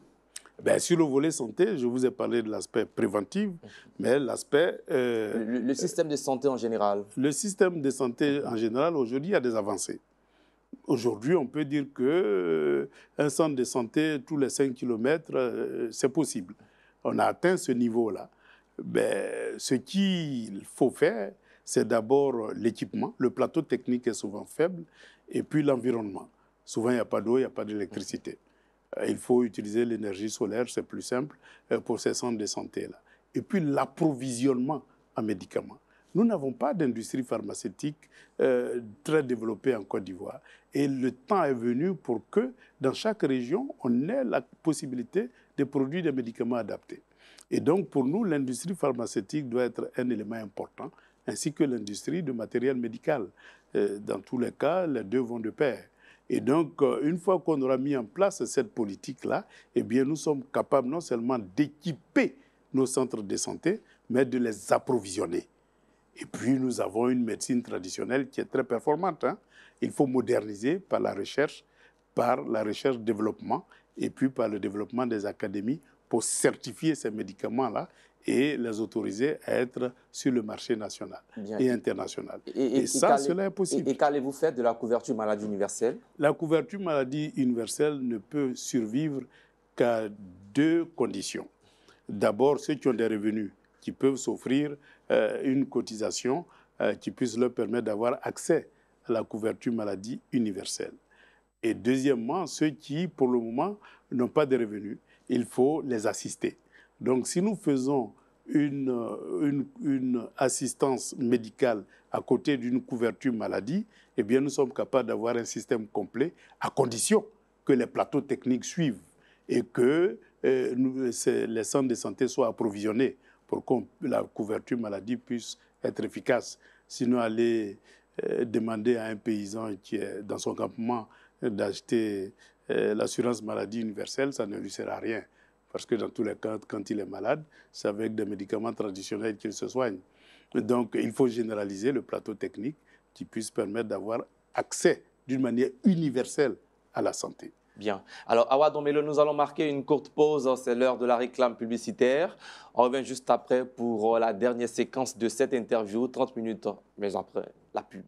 Sur le volet santé, je vous ai parlé de l'aspect préventif, mais l'aspect... le système de santé en général? Le système de santé en général, aujourd'hui, il y a des avancées. Aujourd'hui, on peut dire qu'un centre de santé tous les 5 km, c'est possible. On a atteint ce niveau-là. Ce qu'il faut faire, c'est d'abord l'équipement. Le plateau technique est souvent faible, et puis l'environnement. Souvent, il n'y a pas d'eau, il n'y a pas d'électricité. Il faut utiliser l'énergie solaire, c'est plus simple pour ces centres de santé-là. Et puis l'approvisionnement en médicaments. Nous n'avons pas d'industrie pharmaceutique très développée en Côte d'Ivoire. Et le temps est venu pour que, dans chaque région, on ait la possibilité de produire des médicaments adaptés. Et donc, pour nous, l'industrie pharmaceutique doit être un élément important, ainsi que l'industrie de matériel médical. Dans tous les cas, les deux vont de pair. Et donc, une fois qu'on aura mis en place cette politique-là, eh bien, nous sommes capables non seulement d'équiper nos centres de santé, mais de les approvisionner. Et puis, nous avons une médecine traditionnelle qui est très performante. Il faut moderniser par la recherche-développement, et puis par le développement des académies pour certifier ces médicaments-là et les autoriser à être sur le marché national et international. Et ça, cela est possible. Et qu'allez-vous faire de la couverture maladie universelle? La couverture maladie universelle ne peut survivre qu'à deux conditions. D'abord, ceux qui ont des revenus, qui peuvent s'offrir une cotisation qui puisse leur permettre d'avoir accès à la couverture maladie universelle. Et deuxièmement, ceux qui, pour le moment, n'ont pas de revenus, il faut les assister. Donc, si nous faisons une assistance médicale à côté d'une couverture maladie, eh bien, nous sommes capables d'avoir un système complet à condition que les plateaux techniques suivent et que les centres de santé soient approvisionnés pour que la couverture maladie puisse être efficace. Sinon, aller demander à un paysan qui est dans son campement d'acheter l'assurance maladie universelle, ça ne lui sert à rien. Parce que dans tous les cas, quand il est malade, c'est avec des médicaments traditionnels qu'il se soigne. Donc, il faut généraliser le plateau technique qui puisse permettre d'avoir accès d'une manière universelle à la santé. Bien. Alors, Awa Dombelo, nous allons marquer une courte pause. C'est l'heure de la réclame publicitaire. On revient juste après pour la dernière séquence de cette interview, 30 minutes, mais après la pub.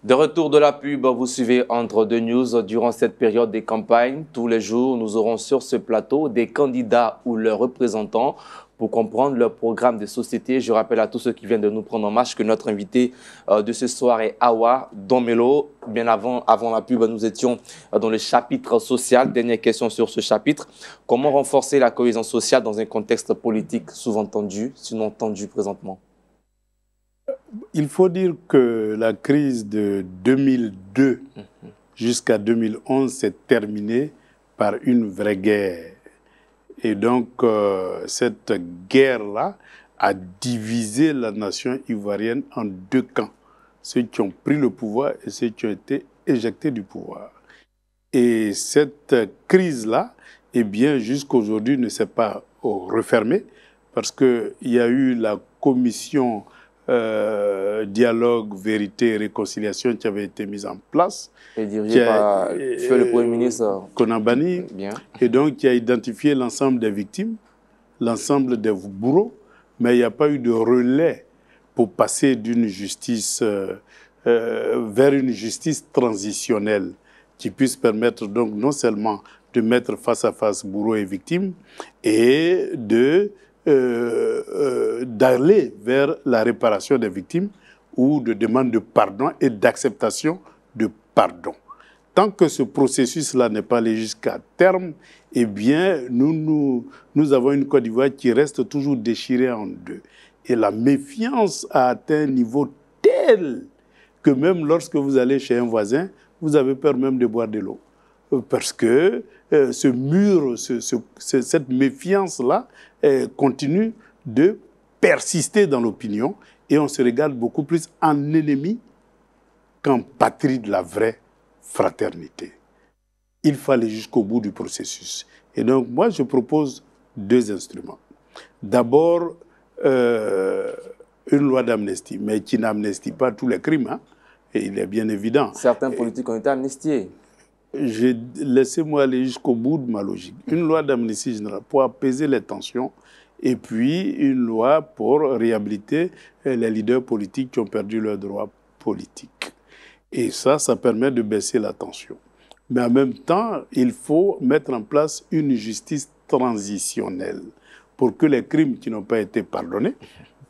De retour de la pub, vous suivez Entre deux News. Durant cette période des campagnes, tous les jours, nous aurons sur ce plateau des candidats ou leurs représentants pour comprendre leur programme de société. Je rappelle à tous ceux qui viennent de nous prendre en marche que notre invité de ce soir est Awa Dombelo. Bien avant la pub, nous étions dans le chapitre social. Dernière question sur ce chapitre. Comment renforcer la cohésion sociale dans un contexte politique souvent tendu, sinon tendu présentement? Il faut dire que la crise de 2002 jusqu'à 2011 s'est terminée par une vraie guerre. Et donc, cette guerre-là a divisé la nation ivoirienne en deux camps. Ceux qui ont pris le pouvoir et ceux qui ont été éjectés du pouvoir. Et cette crise-là, eh bien, jusqu'à aujourd'hui, ne s'est pas refermée parce qu'il y a eu la commission dialogue, vérité et réconciliation qui avait été mise en place. Et dirigé par le Premier ministre Konambani. Bien. Et donc, qui a identifié l'ensemble des victimes, l'ensemble des bourreaux, mais il n'y a pas eu de relais pour passer d'une justice vers une justice transitionnelle qui puisse permettre donc non seulement de mettre face à face bourreaux et victimes et d'aller vers la réparation des victimes ou de demande de pardon et d'acceptation de pardon. Tant que ce processus-là n'est pas allé jusqu'à terme, eh bien, nous avons une Côte d'Ivoire qui reste toujours déchirée en deux. Et la méfiance a atteint un niveau tel que même lorsque vous allez chez un voisin, vous avez peur même de boire de l'eau. Parce que ce mur, cette méfiance-là continue de persister dans l'opinion et on se regarde beaucoup plus en ennemi qu'en patrie de la vraie fraternité. Il faut aller jusqu'au bout du processus. Et donc, moi, je propose deux instruments. D'abord, une loi d'amnistie, mais qui n'amnistie pas tous les crimes. Et il est bien évident. Certains politiques ont été amnistiés. Laissez-moi aller jusqu'au bout de ma logique. Une loi d'amnistie générale pour apaiser les tensions et puis une loi pour réhabiliter les leaders politiques qui ont perdu leurs droits politiques. Et ça permet de baisser la tension. Mais en même temps, il faut mettre en place une justice transitionnelle pour que les crimes qui n'ont pas été pardonnés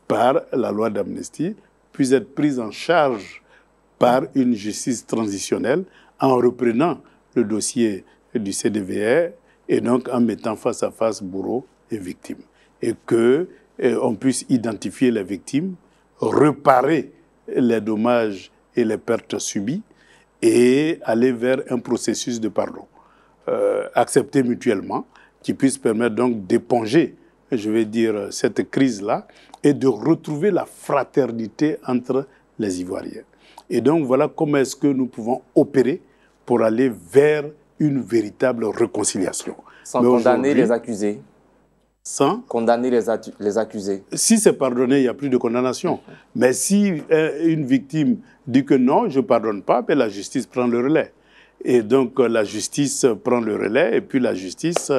par la loi d'amnistie puissent être pris en charge par une justice transitionnelle en reprenant le dossier du CDVR et donc en mettant face à face bourreaux et victimes. Et qu'on puisse identifier les victimes, réparer les dommages et les pertes subies et aller vers un processus de pardon accepté mutuellement qui puisse permettre donc d'éponger, je vais dire, cette crise-là et de retrouver la fraternité entre les Ivoiriens. Et donc voilà comment est-ce que nous pouvons opérer pour aller vers une véritable réconciliation. Sans condamner les accusés. Sans condamner les accusés. Si c'est pardonné, il n'y a plus de condamnation. Mais si une victime dit que non, je ne pardonne pas, ben la justice prend le relais. Et donc la justice prend le relais et puis la justice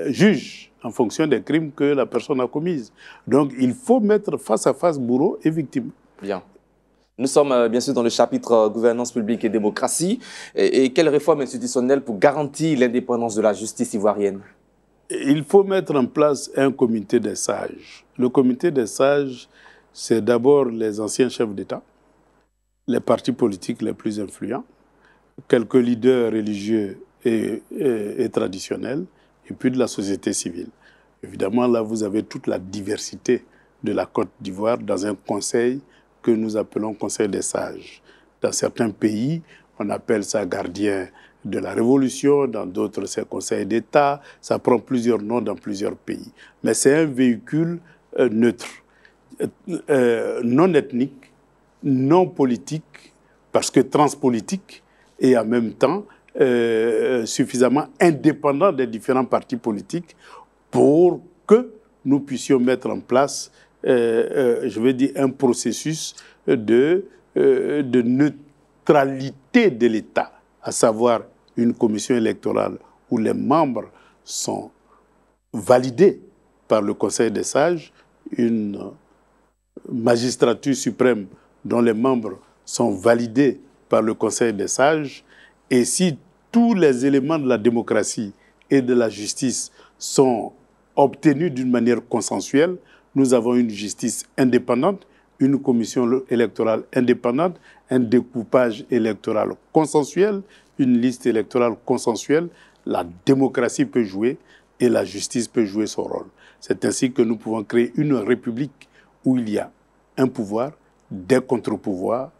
juge en fonction des crimes que la personne a commis. Donc il faut mettre face à face bourreau et victime. Bien. Nous sommes bien sûr dans le chapitre gouvernance publique et démocratie. Et quelles réformes institutionnelles pour garantir l'indépendance de la justice ivoirienne? Il faut mettre en place un comité des sages. Le comité des sages, c'est d'abord les anciens chefs d'État, les partis politiques les plus influents, quelques leaders religieux et traditionnels, et puis de la société civile. Évidemment, là, vous avez toute la diversité de la Côte d'Ivoire dans un conseil que nous appelons Conseil des sages. Dans certains pays, on appelle ça gardien de la Révolution, dans d'autres, c'est Conseil d'État. Ça prend plusieurs noms dans plusieurs pays. Mais c'est un véhicule neutre, non ethnique, non politique, parce que transpolitique, et en même temps suffisamment indépendant des différents partis politiques pour que nous puissions mettre en place, je veux dire, un processus de neutralité de l'État, à savoir une commission électorale où les membres sont validés par le Conseil des sages, une magistrature suprême dont les membres sont validés par le Conseil des sages, et si tous les éléments de la démocratie et de la justice sont obtenus d'une manière consensuelle, nous avons une justice indépendante, une commission électorale indépendante, un découpage électoral consensuel, une liste électorale consensuelle, la démocratie peut jouer et la justice peut jouer son rôle. C'est ainsi que nous pouvons créer une république où il y a un pouvoir, des contre-pouvoirs,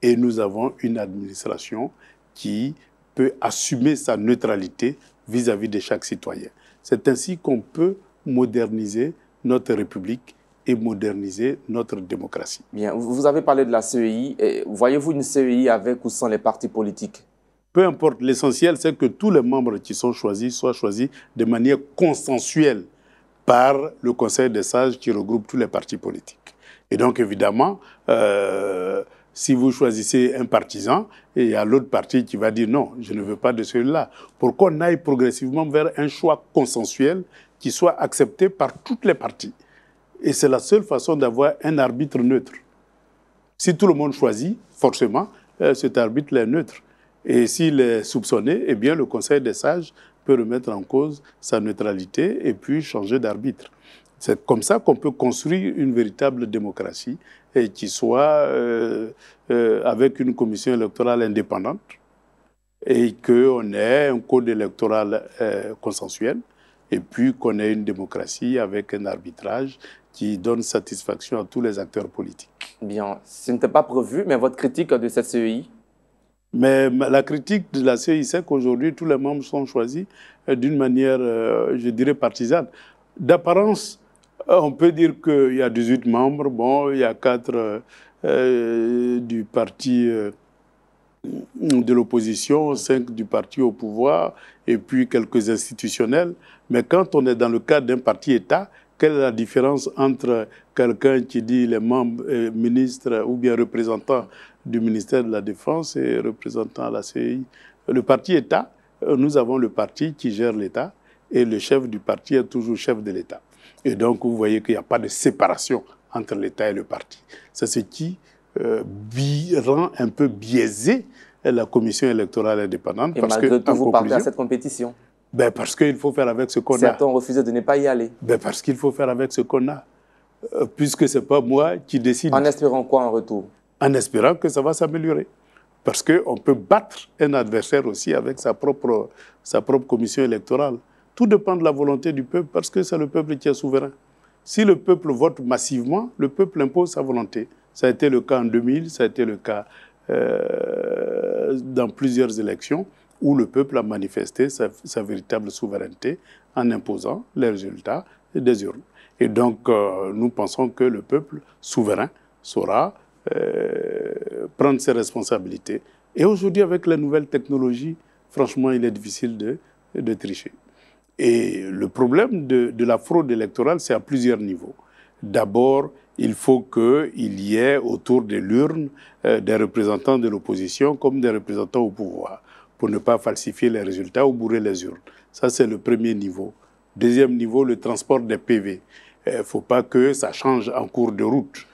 et nous avons une administration qui peut assumer sa neutralité vis-à-vis de chaque citoyen. C'est ainsi qu'on peut moderniser notre République et moderniser notre démocratie. Bien, vous avez parlé de la CEI. Voyez-vous une CEI avec ou sans les partis politiques? Peu importe, l'essentiel, c'est que tous les membres qui sont choisis soient choisis de manière consensuelle par le Conseil des sages qui regroupe tous les partis politiques. Et donc, évidemment, si vous choisissez un partisan, et il y a l'autre parti qui va dire non, je ne veux pas de celui-là, pour qu'on aille progressivement vers un choix consensuel qui soit accepté par toutes les parties. Et c'est la seule façon d'avoir un arbitre neutre. Si tout le monde choisit, forcément, cet arbitre est neutre. Et s'il est soupçonné, eh bien, le Conseil des sages peut remettre en cause sa neutralité et puis changer d'arbitre. C'est comme ça qu'on peut construire une véritable démocratie et qui soit avec une commission électorale indépendante et qu'on ait un code électoral consensuel et puis qu'on ait une démocratie avec un arbitrage qui donne satisfaction à tous les acteurs politiques. Bien, ce n'était pas prévu, mais votre critique de cette CEI? Mais la critique de la CEI, c'est qu'aujourd'hui, tous les membres sont choisis d'une manière, je dirais, partisane. D'apparence, on peut dire qu'il y a 18 membres, bon, il y a 4 du parti de l'opposition, 5 du parti au pouvoir, et puis quelques institutionnels. Mais quand on est dans le cadre d'un parti-État, quelle est la différence entre quelqu'un qui dit les membres, ministres ou bien représentants du ministère de la Défense et représentants à la CEI? Le parti-État, nous avons le parti qui gère l'État et le chef du parti est toujours chef de l'État. Et donc, vous voyez qu'il n'y a pas de séparation entre l'État et le parti. C'est ce qui rend un peu biaisé la commission électorale indépendante. Et parce malgré tout, vous partez à cette compétition? Ben parce qu'il faut faire avec ce qu'on a. Certains ont refusé de ne pas y aller. Ben parce qu'il faut faire avec ce qu'on a. Puisque ce n'est pas moi qui décide. En espérant quoi en retour? En espérant que ça va s'améliorer. Parce qu'on peut battre un adversaire aussi avec sa propre commission électorale. Tout dépend de la volonté du peuple, parce que c'est le peuple qui est souverain. Si le peuple vote massivement, le peuple impose sa volonté. Ça a été le cas en 2000, ça a été le cas dans plusieurs élections où le peuple a manifesté sa véritable souveraineté en imposant les résultats des urnes. Et donc, nous pensons que le peuple souverain saura prendre ses responsabilités. Et aujourd'hui, avec les nouvelles technologies, franchement, il est difficile de tricher. Et le problème de la fraude électorale, c'est à plusieurs niveaux. D'abord, il faut qu'il y ait autour de l'urne des représentants de l'opposition comme des représentants au pouvoir, pour ne pas falsifier les résultats ou bourrer les urnes. Ça, c'est le premier niveau. Deuxième niveau, le transport des PV. Il ne faut pas que ça change en cours de route.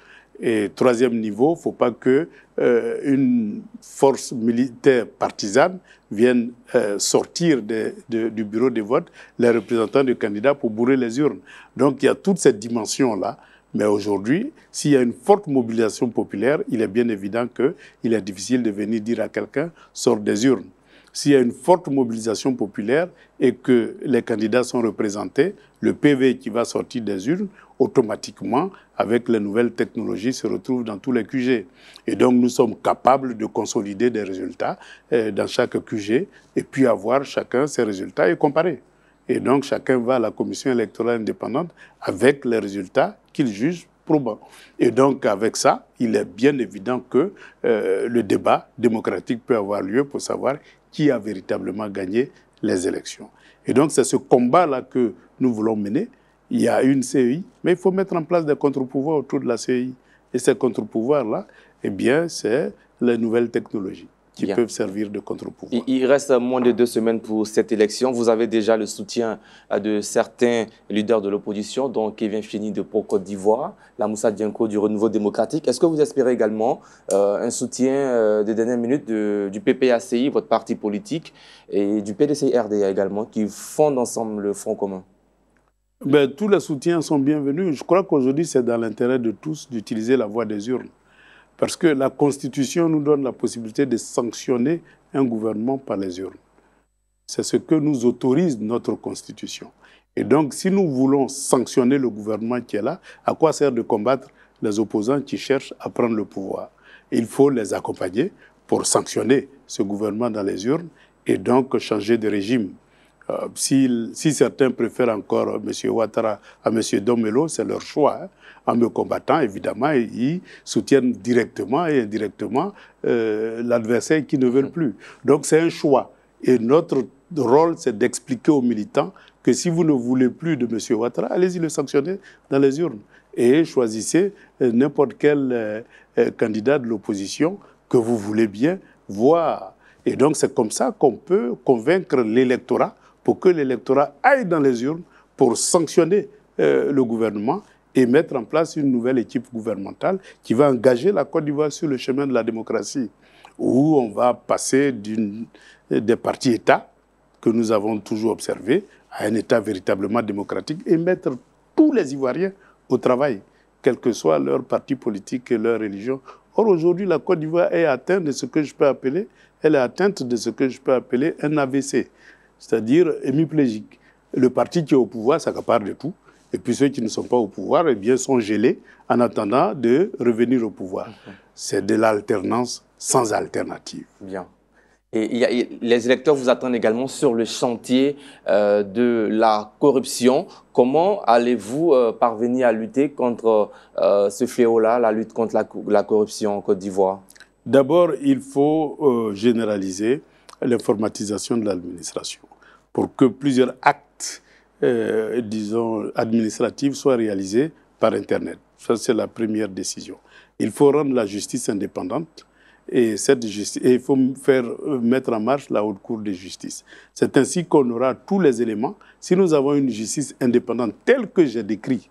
Et troisième niveau, il ne faut pas qu'une force militaire partisane vienne sortir du bureau de vote les représentants du candidat pour bourrer les urnes. Donc il y a toute cette dimension-là. Mais aujourd'hui, s'il y a une forte mobilisation populaire, il est bien évident qu'il est difficile de venir dire à quelqu'un « sors des urnes ». S'il y a une forte mobilisation populaire et que les candidats sont représentés, le PV qui va sortir des urnes, automatiquement, avec les nouvelles technologies, se retrouve dans tous les QG. Et donc, nous sommes capables de consolider des résultats dans chaque QG et puis avoir chacun ses résultats et comparer. Et donc, chacun va à la commission électorale indépendante avec les résultats qu'il juge probants. Et donc, avec ça, il est bien évident que le débat démocratique peut avoir lieu pour savoir qui a véritablement gagné les élections. Et donc, c'est ce combat-là que nous voulons mener. Il y a une CEI, mais il faut mettre en place des contre-pouvoirs autour de la CEI. Et ces contre-pouvoirs-là, eh bien, c'est les nouvelles technologies qui peuvent servir de contre-pouvoir. Il reste moins de 2 semaines pour cette élection. Vous avez déjà le soutien de certains leaders de l'opposition, dont Kevin Fini de Pro Côte d'Ivoire, la Moussa Dianko du Renouveau démocratique. Est-ce que vous espérez également un soutien des dernières minutes du PPACI, votre parti politique, et du PDC-RDA également, qui fondent ensemble le Front commun? Ben, tous les soutiens sont bienvenus. Je crois qu'aujourd'hui, c'est dans l'intérêt de tous d'utiliser la voie des urnes. Parce que la Constitution nous donne la possibilité de sanctionner un gouvernement par les urnes. C'est ce que nous autorise notre Constitution. Et donc, si nous voulons sanctionner le gouvernement qui est là, à quoi sert de combattre les opposants qui cherchent à prendre le pouvoir? Il faut les accompagner pour sanctionner ce gouvernement dans les urnes et donc changer de régime. Si certains préfèrent encore M. Ouattara à M. Domelo, c'est leur choix. Hein. En me combattant, évidemment, ils soutiennent directement et indirectement l'adversaire qui ne veut plus. Donc c'est un choix. Et notre rôle, c'est d'expliquer aux militants que si vous ne voulez plus de M. Ouattara, allez-y le sanctionner dans les urnes. Et choisissez n'importe quel candidat de l'opposition que vous voulez bien voir. Et donc c'est comme ça qu'on peut convaincre l'électorat pour que l'électorat aille dans les urnes pour sanctionner le gouvernement et mettre en place une nouvelle équipe gouvernementale qui va engager la Côte d'Ivoire sur le chemin de la démocratie, où on va passer des partis-États que nous avons toujours observés à un État véritablement démocratique et mettre tous les Ivoiriens au travail, quel que soit leur parti politique et leur religion. Or, aujourd'hui, la Côte d'Ivoire est atteinte de ce que je peux appeler, elle est atteinte de ce que je peux appeler un AVC. C'est-à-dire hémiplégique. Le parti qui est au pouvoir s'accapare de tout, et puis ceux qui ne sont pas au pouvoir eh bien, sont gelés en attendant de revenir au pouvoir. C'est de l'alternance sans alternative. Bien. Et les électeurs vous attendent également sur le chantier de la corruption. Comment allez-vous parvenir à lutter contre ce fléau-là, la lutte contre la corruption en Côte d'Ivoire? D'abord, il faut généraliser l'informatisation de l'administration pour que plusieurs actes, disons, administratifs soient réalisés par Internet. Ça, c'est la première décision. Il faut rendre la justice indépendante et il faut mettre en marche la haute cour de justice. C'est ainsi qu'on aura tous les éléments. Si nous avons une justice indépendante telle que j'ai décrit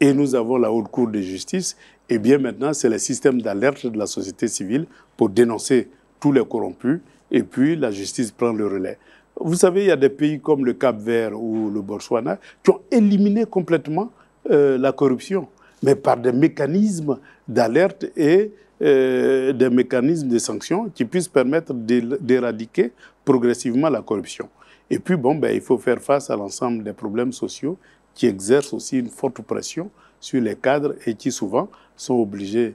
et nous avons la haute cour de justice, eh bien maintenant, c'est le système d'alerte de la société civile pour dénoncer tous les corrompus et puis la justice prend le relais. Vous savez, il y a des pays comme le Cap-Vert ou le Botswana qui ont éliminé complètement la corruption, mais par des mécanismes d'alerte et des mécanismes de sanctions qui puissent permettre d'éradiquer progressivement la corruption. Et puis, bon, il faut faire face à l'ensemble des problèmes sociaux qui exerce aussi une forte pression sur les cadres et qui souvent sont obligés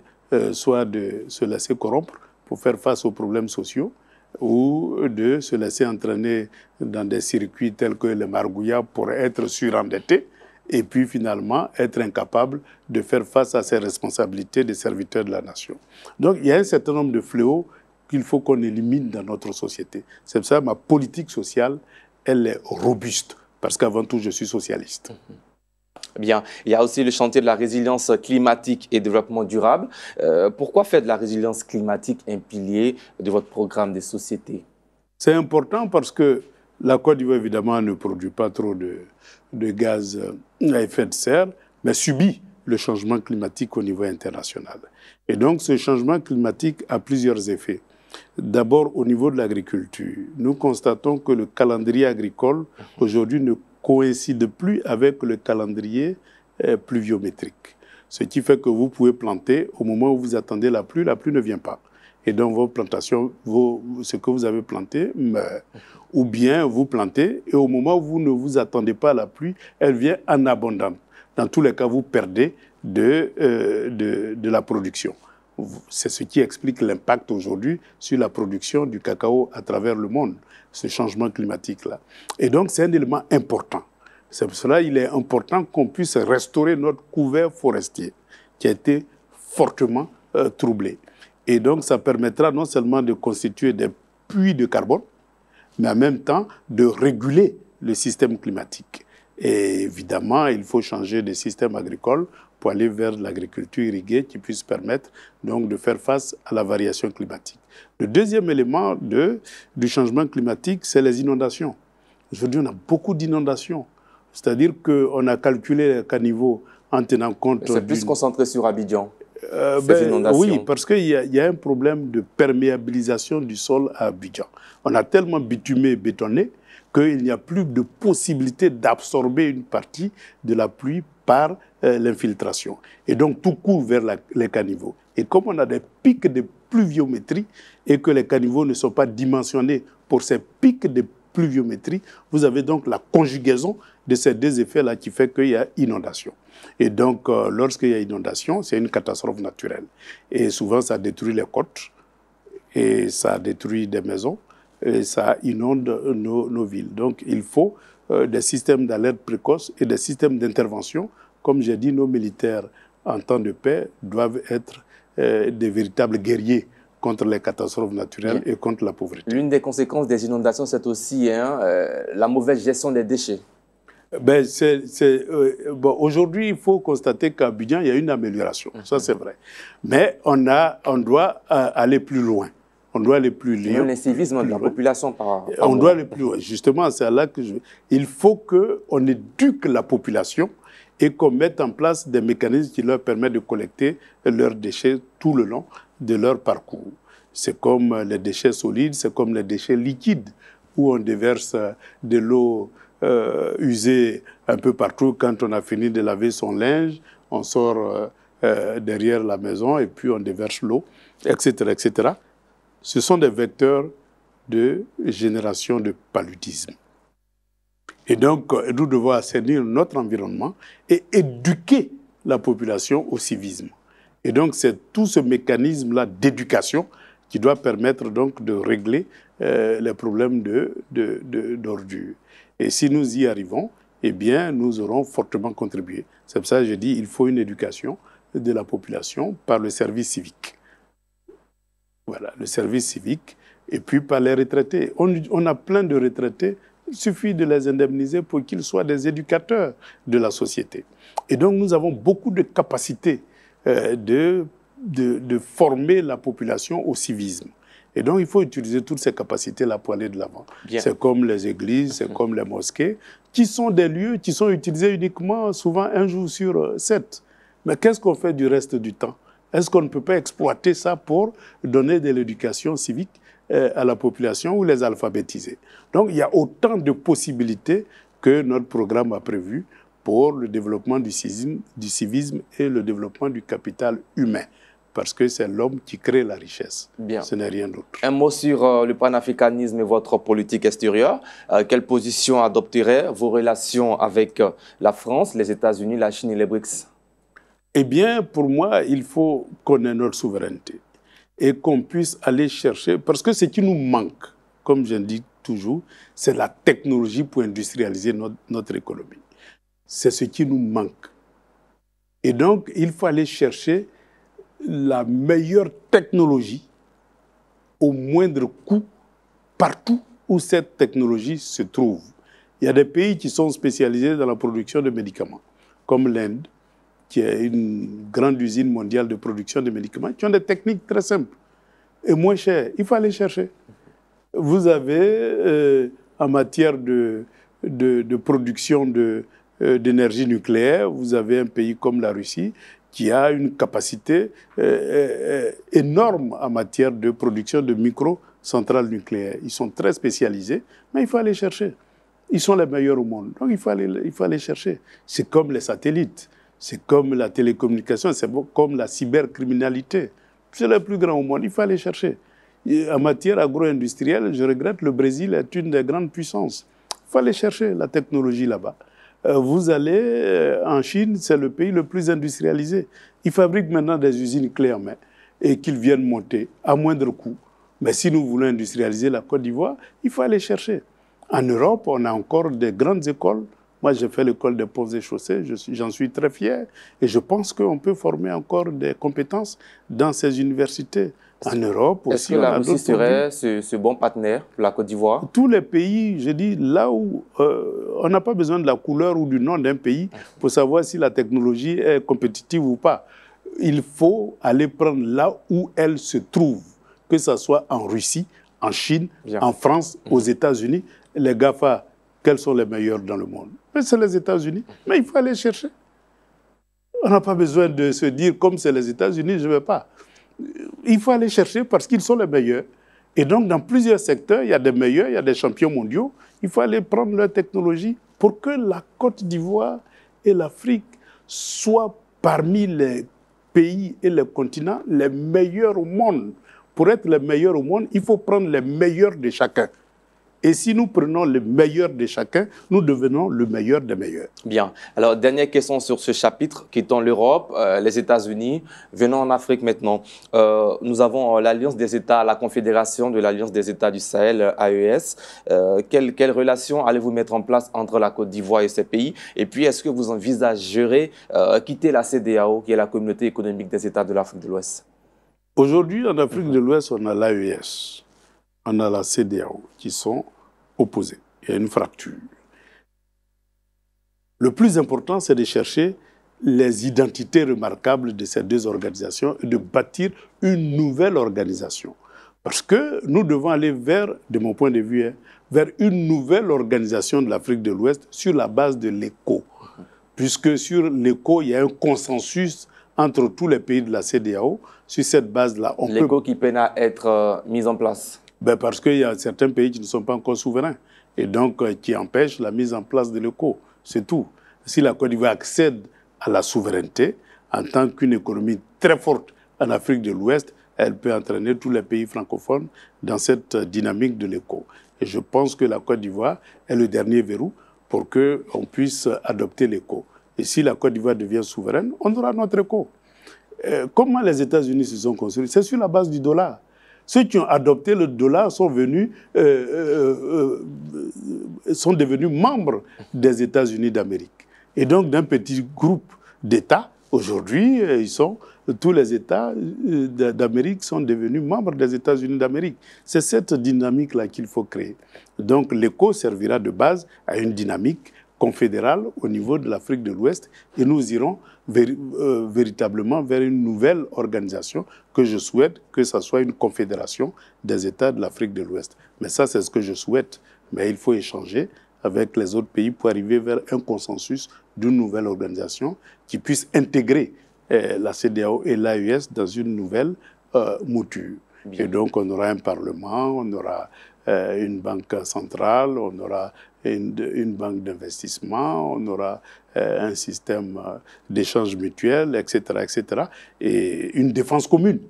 soit de se laisser corrompre pour faire face aux problèmes sociaux ou de se laisser entraîner dans des circuits tels que le margouillat pour être surendetté et puis finalement être incapable de faire face à ses responsabilités de serviteurs de la nation. Donc il y a un certain nombre de fléaux qu'il faut qu'on élimine dans notre société. C'est pour ça que ma politique sociale, elle est robuste, parce qu'avant tout, je suis socialiste. Bien, il y a aussi le chantier de la résilience climatique et développement durable. Pourquoi faire de la résilience climatique un pilier de votre programme des sociétés? C'est important parce que la Côte d'Ivoire, évidemment, ne produit pas trop de gaz à effet de serre, mais subit le changement climatique au niveau international. Et donc, ce changement climatique a plusieurs effets. D'abord, au niveau de l'agriculture, nous constatons que le calendrier agricole, aujourd'hui, ne coïncide plus avec le calendrier pluviométrique. Ce qui fait que vous pouvez planter au moment où vous attendez la pluie ne vient pas. Et donc, vos plantations, ce que vous avez planté meurt. Ou bien vous plantez et au moment où vous ne vous attendez pas à la pluie, elle vient en abondance. Dans tous les cas, vous perdez de la production. C'est ce qui explique l'impact aujourd'hui sur la production du cacao à travers le monde, ce changement climatique-là. Et donc, c'est un élément important. C'est pour cela qu'il est important qu'on puisse restaurer notre couvert forestier qui a été fortement troublé. Et donc, ça permettra non seulement de constituer des puits de carbone, mais en même temps de réguler le système climatique. Et évidemment, il faut changer de système agricole pour aller vers l'agriculture irriguée qui puisse permettre donc de faire face à la variation climatique. Le deuxième élément du changement climatique, c'est les inondations. Aujourd'hui, on a beaucoup d'inondations. C'est-à-dire qu'on a calculé les caniveaux en tenant compte... C'est plus concentré sur Abidjan, ces inondations. Oui, parce qu'il y a un problème de perméabilisation du sol à Abidjan. On a tellement bitumé et bétonné qu'il n'y a plus de possibilité d'absorber une partie de la pluie par l'infiltration. Et donc, tout court vers les caniveaux. Et comme on a des pics de pluviométrie et que les caniveaux ne sont pas dimensionnés pour ces pics de pluviométrie, vous avez donc la conjugaison de ces deux effets-là qui fait qu'il y a inondation. Et donc, lorsqu'il y a inondation, c'est une catastrophe naturelle. Et souvent, ça détruit les côtes et ça détruit des maisons et ça inonde nos villes. Donc, il faut des systèmes d'alerte précoce et des systèmes d'intervention. Comme j'ai dit, nos militaires en temps de paix doivent être des véritables guerriers contre les catastrophes naturelles et contre la pauvreté. L'une des conséquences des inondations, c'est aussi la mauvaise gestion des déchets. Ben, bon, aujourd'hui, il faut constater qu'à Abidjan, il y a une amélioration. Ça, c'est vrai. Mais on doit aller plus loin. On doit aller plus loin. Même l'incivisme de la population on doit aller plus loin. Justement, c'est là que il faut qu'on éduque la population et qu'on mette en place des mécanismes qui leur permettent de collecter leurs déchets tout le long de leur parcours. C'est comme les déchets solides, c'est comme les déchets liquides, où on déverse de l'eau usée un peu partout. Quand on a fini de laver son linge, on sort derrière la maison et puis on déverse l'eau, etc., etc. Ce sont des vecteurs de génération de paludisme. Et donc, nous devons assainir notre environnement et éduquer la population au civisme. Et donc, c'est tout ce mécanisme-là d'éducation qui doit permettre donc de régler les problèmes d'ordures. Et si nous y arrivons, eh bien, nous aurons fortement contribué. C'est pour ça que je dis qu'il faut une éducation de la population par le service civique. Voilà, le service civique, et puis par les retraités. On a plein de retraités, il suffit de les indemniser pour qu'ils soient des éducateurs de la société. Et donc, nous avons beaucoup de capacités de former la population au civisme. Et donc, il faut utiliser toutes ces capacités-là pour aller de l'avant. C'est comme les églises, c'est comme les mosquées, qui sont des lieux qui sont utilisés uniquement, souvent 1 jour sur 7. Mais qu'est-ce qu'on fait du reste du temps? Est-ce qu'on ne peut pas exploiter ça pour donner de l'éducation civique à la population ou les alphabétiser? Donc, il y a autant de possibilités que notre programme a prévu pour le développement du civisme et le développement du capital humain. parce que c'est l'homme qui crée la richesse. Bien. Ce n'est rien d'autre. Un mot sur le panafricanisme et votre politique extérieure. Quelle position adopterez vos relations avec la France, les États-Unis, la Chine et les BRICS? Eh bien, pour moi, il faut qu'on ait notre souveraineté et qu'on puisse aller chercher, parce que ce qui nous manque, comme je dis toujours, c'est la technologie pour industrialiser notre économie. C'est ce qui nous manque. Et donc, il faut aller chercher la meilleure technologie au moindre coût partout où cette technologie se trouve. Il y a des pays qui sont spécialisés dans la production de médicaments, comme l'Inde, qui est une grande usine mondiale de production de médicaments, qui ont des techniques très simples et moins chères. Il faut aller chercher. Vous avez, en matière de production d'énergie nucléaire, vous avez un pays comme la Russie qui a une capacité énorme en matière de production de micro-centrales nucléaires. Ils sont très spécialisés, mais il faut aller chercher. Ils sont les meilleurs au monde, donc il faut aller chercher. C'est comme les satellites, c'est comme la télécommunication, c'est comme la cybercriminalité. C'est le plus grand au monde, il faut aller chercher. Et en matière agro-industrielle, je regrette, le Brésil est une des grandes puissances. Il faut aller chercher la technologie là-bas. Vous allez en Chine, c'est le pays le plus industrialisé. Ils fabriquent maintenant des usines clés en main et qu'ils viennent monter à moindre coût. Mais si nous voulons industrialiser la Côte d'Ivoire, il faut aller chercher. En Europe, on a encore des grandes écoles. Moi, j'ai fait l'école des ponts et chaussées, j'en suis très fier. Et je pense qu'on peut former encore des compétences dans ces universités. En Europe aussi. Est-ce que la Russie serait ce bon partenaire pour la Côte d'Ivoire? Tous les pays, je dis, là où on n'a pas besoin de la couleur ou du nom d'un pays pour savoir si la technologie est compétitive ou pas. Il faut aller prendre là où elle se trouve, que ce soit en Russie, en Chine, en France, aux États-Unis. Les GAFA, quels sont les meilleurs dans le monde? Mais c'est les États-Unis. Mais il faut aller chercher. On n'a pas besoin de se dire, comme c'est les États-Unis, je ne vais pas. Il faut aller chercher parce qu'ils sont les meilleurs. Et donc, dans plusieurs secteurs, il y a des meilleurs, il y a des champions mondiaux. Il faut aller prendre leur technologie pour que la Côte d'Ivoire et l'Afrique soient parmi les pays et les continents les meilleurs au monde. Pour être les meilleurs au monde, il faut prendre les meilleurs de chacun. Et si nous prenons le meilleur de chacun, nous devenons le meilleur des meilleurs. Bien. Alors, dernière question sur ce chapitre, quittant l'Europe, les États-Unis. Venons en Afrique maintenant. Nous avons l'Alliance des États, la Confédération de l'Alliance des États du Sahel, AES. Quelle relation allez-vous mettre en place entre la Côte d'Ivoire et ces pays? Et puis, est-ce que vous envisagerez quitter la CEDEAO, qui est la Communauté économique des États de l'Afrique de l'Ouest? Aujourd'hui, en Afrique de l'Ouest, on a l'AES. On a la CEDEAO qui sont opposés. Il y a une fracture. Le plus important, c'est de chercher les identités remarquables de ces deux organisations et de bâtir une nouvelle organisation. Parce que nous devons aller vers, de mon point de vue, vers une nouvelle organisation de l'Afrique de l'Ouest sur la base de l'ECO. Puisque sur l'ECO, il y a un consensus entre tous les pays de la CEDEAO. Sur cette base-là, on peut... L'ECO qui peine à être mise en place. Parce qu'il y a certains pays qui ne sont pas encore souverains et donc qui empêchent la mise en place de l'ECO. C'est tout. Si la Côte d'Ivoire accède à la souveraineté, en tant qu'une économie très forte en Afrique de l'Ouest, elle peut entraîner tous les pays francophones dans cette dynamique de l'ECO. Et je pense que la Côte d'Ivoire est le dernier verrou pour qu'on puisse adopter l'ECO. Et si la Côte d'Ivoire devient souveraine, on aura notre ECO. Comment les États-Unis se sont construits? C'est sur la base du dollar. Ceux qui ont adopté le dollar sont devenus membres des États-Unis d'Amérique. Et donc, d'un petit groupe d'États, aujourd'hui, tous les États d'Amérique sont devenus membres des États-Unis d'Amérique. C'est cette dynamique-là qu'il faut créer. Donc, l'ECO servira de base à une dynamique confédérale au niveau de l'Afrique de l'Ouest et nous irons véritablement vers une nouvelle organisation que je souhaite que ce soit une confédération des États de l'Afrique de l'Ouest. Mais ça, c'est ce que je souhaite. Mais il faut échanger avec les autres pays pour arriver vers un consensus d'une nouvelle organisation qui puisse intégrer la CEDEAO et l'AES dans une nouvelle mouture. Et donc, on aura un parlement, on aura une banque centrale, on aura une banque d'investissement, on aura un système d'échange mutuel, etc., etc., et une défense commune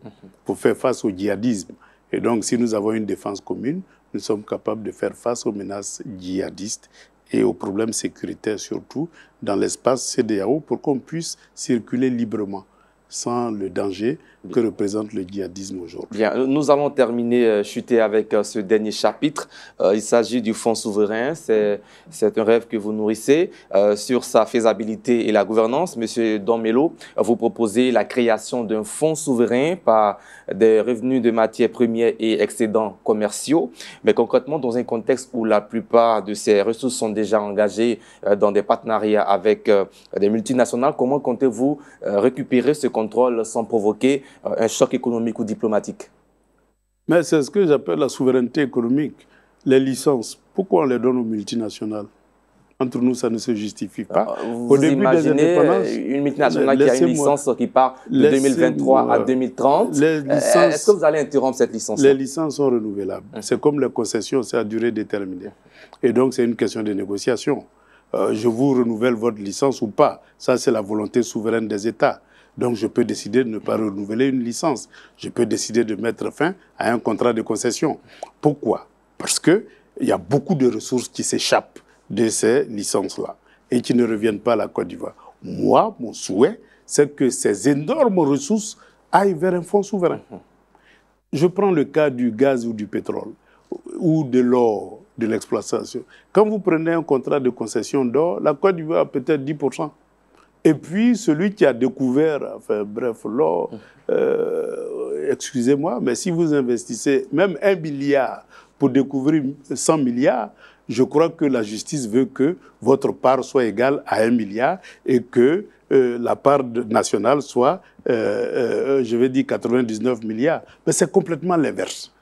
pour faire face au djihadisme. Et donc, si nous avons une défense commune, nous sommes capables de faire face aux menaces djihadistes et aux problèmes sécuritaires, surtout dans l'espace CEDEAO, pour qu'on puisse circuler librement, sans le danger que représente le djihadisme aujourd'hui. Bien, nous allons terminer, chuter avec ce dernier chapitre. Il s'agit du fonds souverain. C'est un rêve que vous nourrissez. Sur sa faisabilité et la gouvernance, Monsieur Don Melo, vous proposez la création d'un fonds souverain par des revenus de matières premières et excédents commerciaux. Mais concrètement, dans un contexte où la plupart de ces ressources sont déjà engagées dans des partenariats avec des multinationales, comment comptez-vous récupérer ce contrôle sans provoquer un choc économique ou diplomatique? Mais c'est ce que j'appelle la souveraineté économique. Les licences, pourquoi on les donne aux multinationales? Entre nous, ça ne se justifie pas. Vous imaginez une multinationale qui a une licence qui part de 2023 à 2030. Est-ce que vous allez interrompre cette licence? Les licences sont renouvelables. C'est comme les concessions, c'est à durée déterminée. Et donc, c'est une question de négociation. Je vous renouvelle votre licence ou pas. Ça, c'est la volonté souveraine des États. Donc, je peux décider de ne pas renouveler une licence. Je peux décider de mettre fin à un contrat de concession. Pourquoi? Parce qu'il y a beaucoup de ressources qui s'échappent de ces licences-là et qui ne reviennent pas à la Côte d'Ivoire. Moi, mon souhait, c'est que ces énormes ressources aillent vers un fonds souverain. Je prends le cas du gaz ou du pétrole ou de l'or, de l'exploitation. Quand vous prenez un contrat de concession d'or, la Côte d'Ivoire a peut-être 10%. Et puis, celui qui a découvert, enfin bref, l'or, excusez-moi, mais si vous investissez même 1 milliard pour découvrir 100 milliards, je crois que la justice veut que votre part soit égale à 1 milliard et que la part nationale soit, je vais dire, 99 milliards. Mais c'est complètement l'inverse.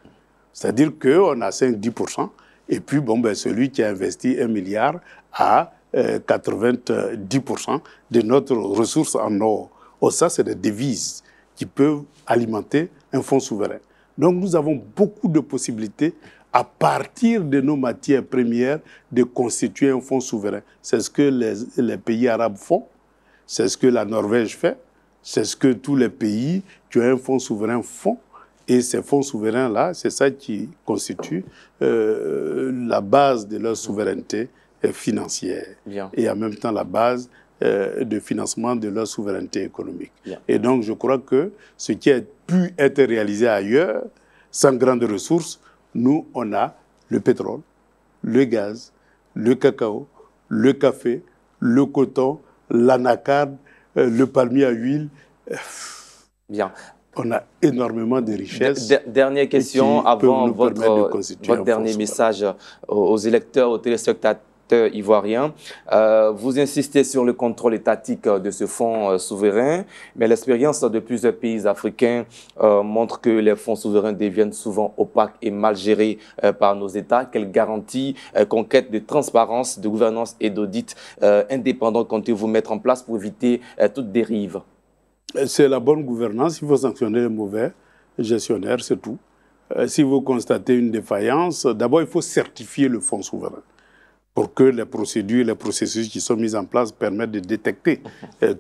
C'est-à-dire qu'on a 5-10%, et puis bon, ben, celui qui a investi 1 milliard a 90% de notre ressource en or. Or, ça, c'est des devises qui peuvent alimenter un fonds souverain. Donc, nous avons beaucoup de possibilités à partir de nos matières premières de constituer un fonds souverain. C'est ce que les pays arabes font, c'est ce que la Norvège fait, c'est ce que tous les pays qui ont un fonds souverain font. Et ces fonds souverains-là, c'est ça qui constitue la base de leur souveraineté financière. Bien. Et en même temps la base de financement de leur souveraineté économique. Bien. Et donc je crois que ce qui a pu être réalisé ailleurs, sans grandes ressources, nous on a le pétrole, le gaz, le cacao, le café, le coton, l'anacarde, le palmier à huile. Bien. On a énormément de richesses. Dernière question avant votre dernier message aux électeurs, aux téléspectateurs ivoiriens. Vous insistez sur le contrôle étatique de ce fonds souverain, mais l'expérience de plusieurs pays africains montre que les fonds souverains deviennent souvent opaques et mal gérés par nos États. Quelle garantie concrète de transparence, de gouvernance et d'audit indépendant comptez-vous mettre en place pour éviter toute dérive? C'est la bonne gouvernance. Il faut sanctionner les mauvais gestionnaires, c'est tout. Si vous constatez une défaillance, d'abord, il faut certifier le fonds souverain pour que les procédures, les processus qui sont mis en place permettent de détecter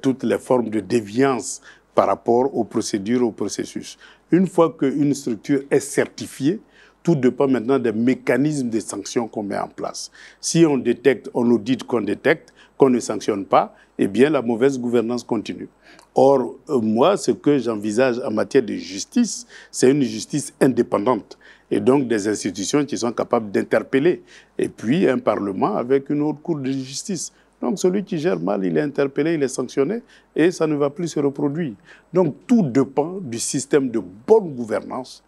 toutes les formes de déviance par rapport aux procédures, aux processus. Une fois qu'une structure est certifiée, tout dépend maintenant des mécanismes de sanctions qu'on met en place. Si on détecte, on audite qu'on détecte, qu'on ne sanctionne pas, eh bien la mauvaise gouvernance continue. Or, moi, ce que j'envisage en matière de justice, c'est une justice indépendante et donc des institutions qui sont capables d'interpeller. Et puis un Parlement avec une haute cour de justice. Donc celui qui gère mal, il est interpellé, il est sanctionné et ça ne va plus se reproduire. Donc tout dépend du système de bonne gouvernance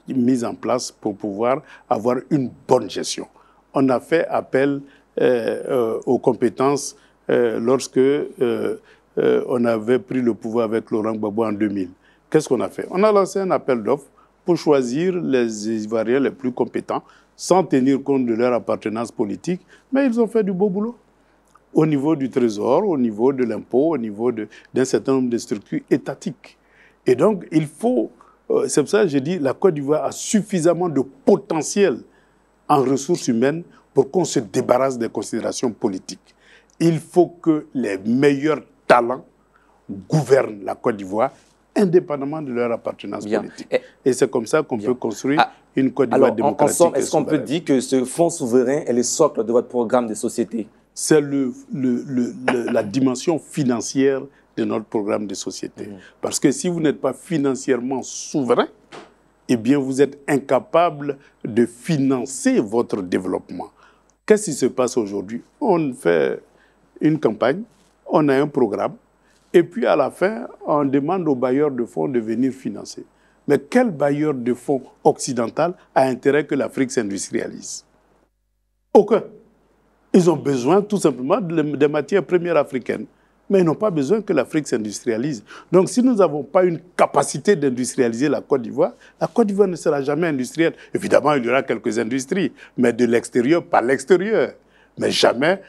mis en place pour pouvoir avoir une bonne gestion. On a fait appel aux compétences lorsque on avait pris le pouvoir avec Laurent Gbagbo en 2000. Qu'est-ce qu'on a fait? On a lancé un appel d'offres pour choisir les Ivoiriens les plus compétents, sans tenir compte de leur appartenance politique, mais ils ont fait du beau boulot. Au niveau du Trésor, au niveau de l'impôt, au niveau d'un certain nombre de structures étatiques. Et donc, il faut c'est pour ça que je dis la Côte d'Ivoire a suffisamment de potentiel en ressources humaines pour qu'on se débarrasse des considérations politiques. Il faut que les meilleurs talents gouvernent la Côte d'Ivoire indépendamment de leur appartenance politique. Et c'est comme ça qu'on peut construire une Côte d'Ivoire démocratique. En somme, est-ce qu'on peut dire que ce fonds souverain est le socle de votre programme de société? C'est la dimension financière de notre programme de société. Parce que si vous n'êtes pas financièrement souverain, eh bien vous êtes incapable de financer votre développement. Qu'est-ce qui se passe aujourd'hui? On fait une campagne, on a un programme, et puis à la fin, on demande aux bailleurs de fonds de venir financer. Mais quel bailleur de fonds occidental a intérêt que l'Afrique s'industrialise? Aucun. Ils ont besoin tout simplement des matières premières africaines. Mais ils n'ont pas besoin que l'Afrique s'industrialise. Donc si nous n'avons pas une capacité d'industrialiser la Côte d'Ivoire ne sera jamais industrielle. Évidemment, il y aura quelques industries, mais de l'extérieur par l'extérieur. Mais jamais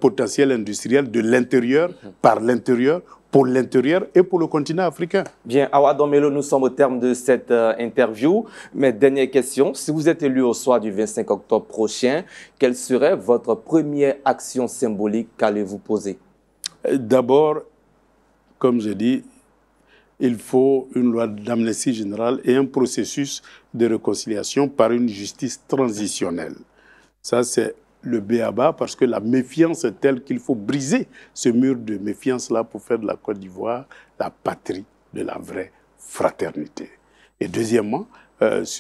potentiel industriel de l'intérieur par l'intérieur, pour l'intérieur et pour le continent africain. Bien, Awa Don-Melo, nous sommes au terme de cette interview. Mais dernière question, si vous êtes élu au soir du 25 octobre prochain, quelle serait votre première action symbolique qu'allez-vous poser? D'abord, comme je dis, il faut une loi d'amnistie générale et un processus de réconciliation par une justice transitionnelle. Ça, c'est le b.a.-ba, parce que la méfiance est telle qu'il faut briser ce mur de méfiance-là pour faire de la Côte d'Ivoire la patrie de la vraie fraternité. Et deuxièmement,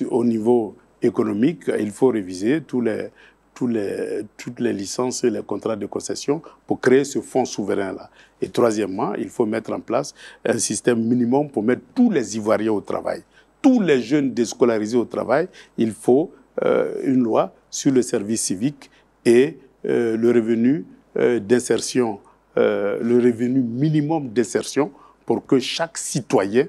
au niveau économique, il faut réviser toutes les licences et les contrats de concession pour créer ce fonds souverain-là. Et troisièmement, il faut mettre en place un système minimum pour mettre tous les Ivoiriens au travail. Tous les jeunes déscolarisés au travail, il faut une loi sur le service civique et le revenu d'insertion, le revenu minimum d'insertion pour que chaque citoyen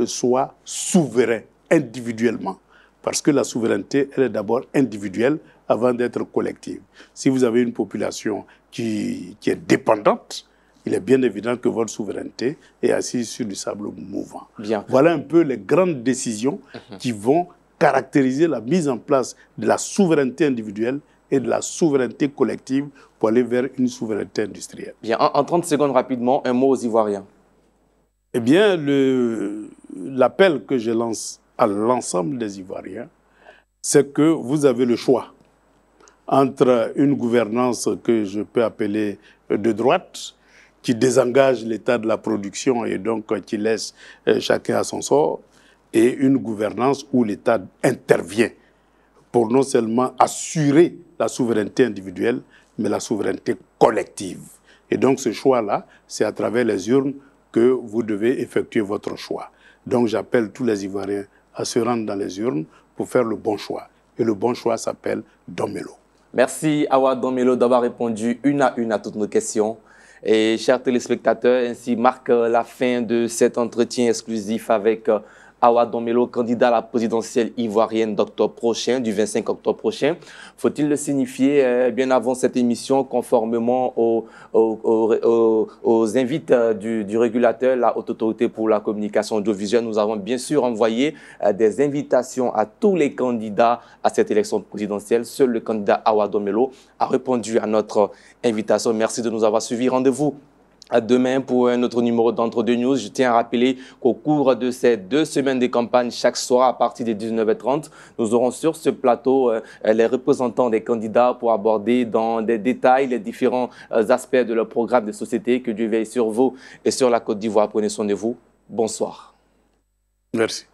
soit souverain individuellement. Parce que la souveraineté, elle est d'abord individuelle avant d'être collective. Si vous avez une population qui est dépendante, il est bien évident que votre souveraineté est assise sur du sable mouvant. Bien. Voilà un peu les grandes décisions qui vont caractériser la mise en place de la souveraineté individuelle et de la souveraineté collective pour aller vers une souveraineté industrielle. Bien, en 30 secondes rapidement, un mot aux Ivoiriens. Eh bien, l'appel que je lance à l'ensemble des Ivoiriens, c'est que vous avez le choix entre une gouvernance que je peux appeler de droite, qui désengage l'état de la production et donc qui laisse chacun à son sort, et une gouvernance où l'État intervient pour non seulement assurer la souveraineté individuelle, mais la souveraineté collective. Et donc ce choix-là, c'est à travers les urnes que vous devez effectuer votre choix. Donc j'appelle tous les Ivoiriens à se rendre dans les urnes pour faire le bon choix. Et le bon choix s'appelle Don-Melo. Merci Awa Don-Melo d'avoir répondu une à toutes nos questions. Et chers téléspectateurs, ainsi marque la fin de cet entretien exclusif avec Awa Don-Melo, candidat à la présidentielle ivoirienne d'octobre prochain, du 25 octobre prochain. Faut-il le signifier bien avant cette émission, conformément aux invites du régulateur, la Haute Autorité pour la communication audiovisuelle, nous avons bien sûr envoyé des invitations à tous les candidats à cette élection présidentielle. Seul le candidat Awa Don-Melo a répondu à notre invitation. Merci de nous avoir suivis. Rendez-vous à demain pour un autre numéro d'Entre-deux News. Je tiens à rappeler qu'au cours de ces 2 semaines de campagne, chaque soir à partir de 19h30, nous aurons sur ce plateau les représentants des candidats pour aborder dans des détails les différents aspects de leur programme de société. Que Dieu veille sur vous et sur la Côte d'Ivoire. Prenez soin de vous. Bonsoir. Merci.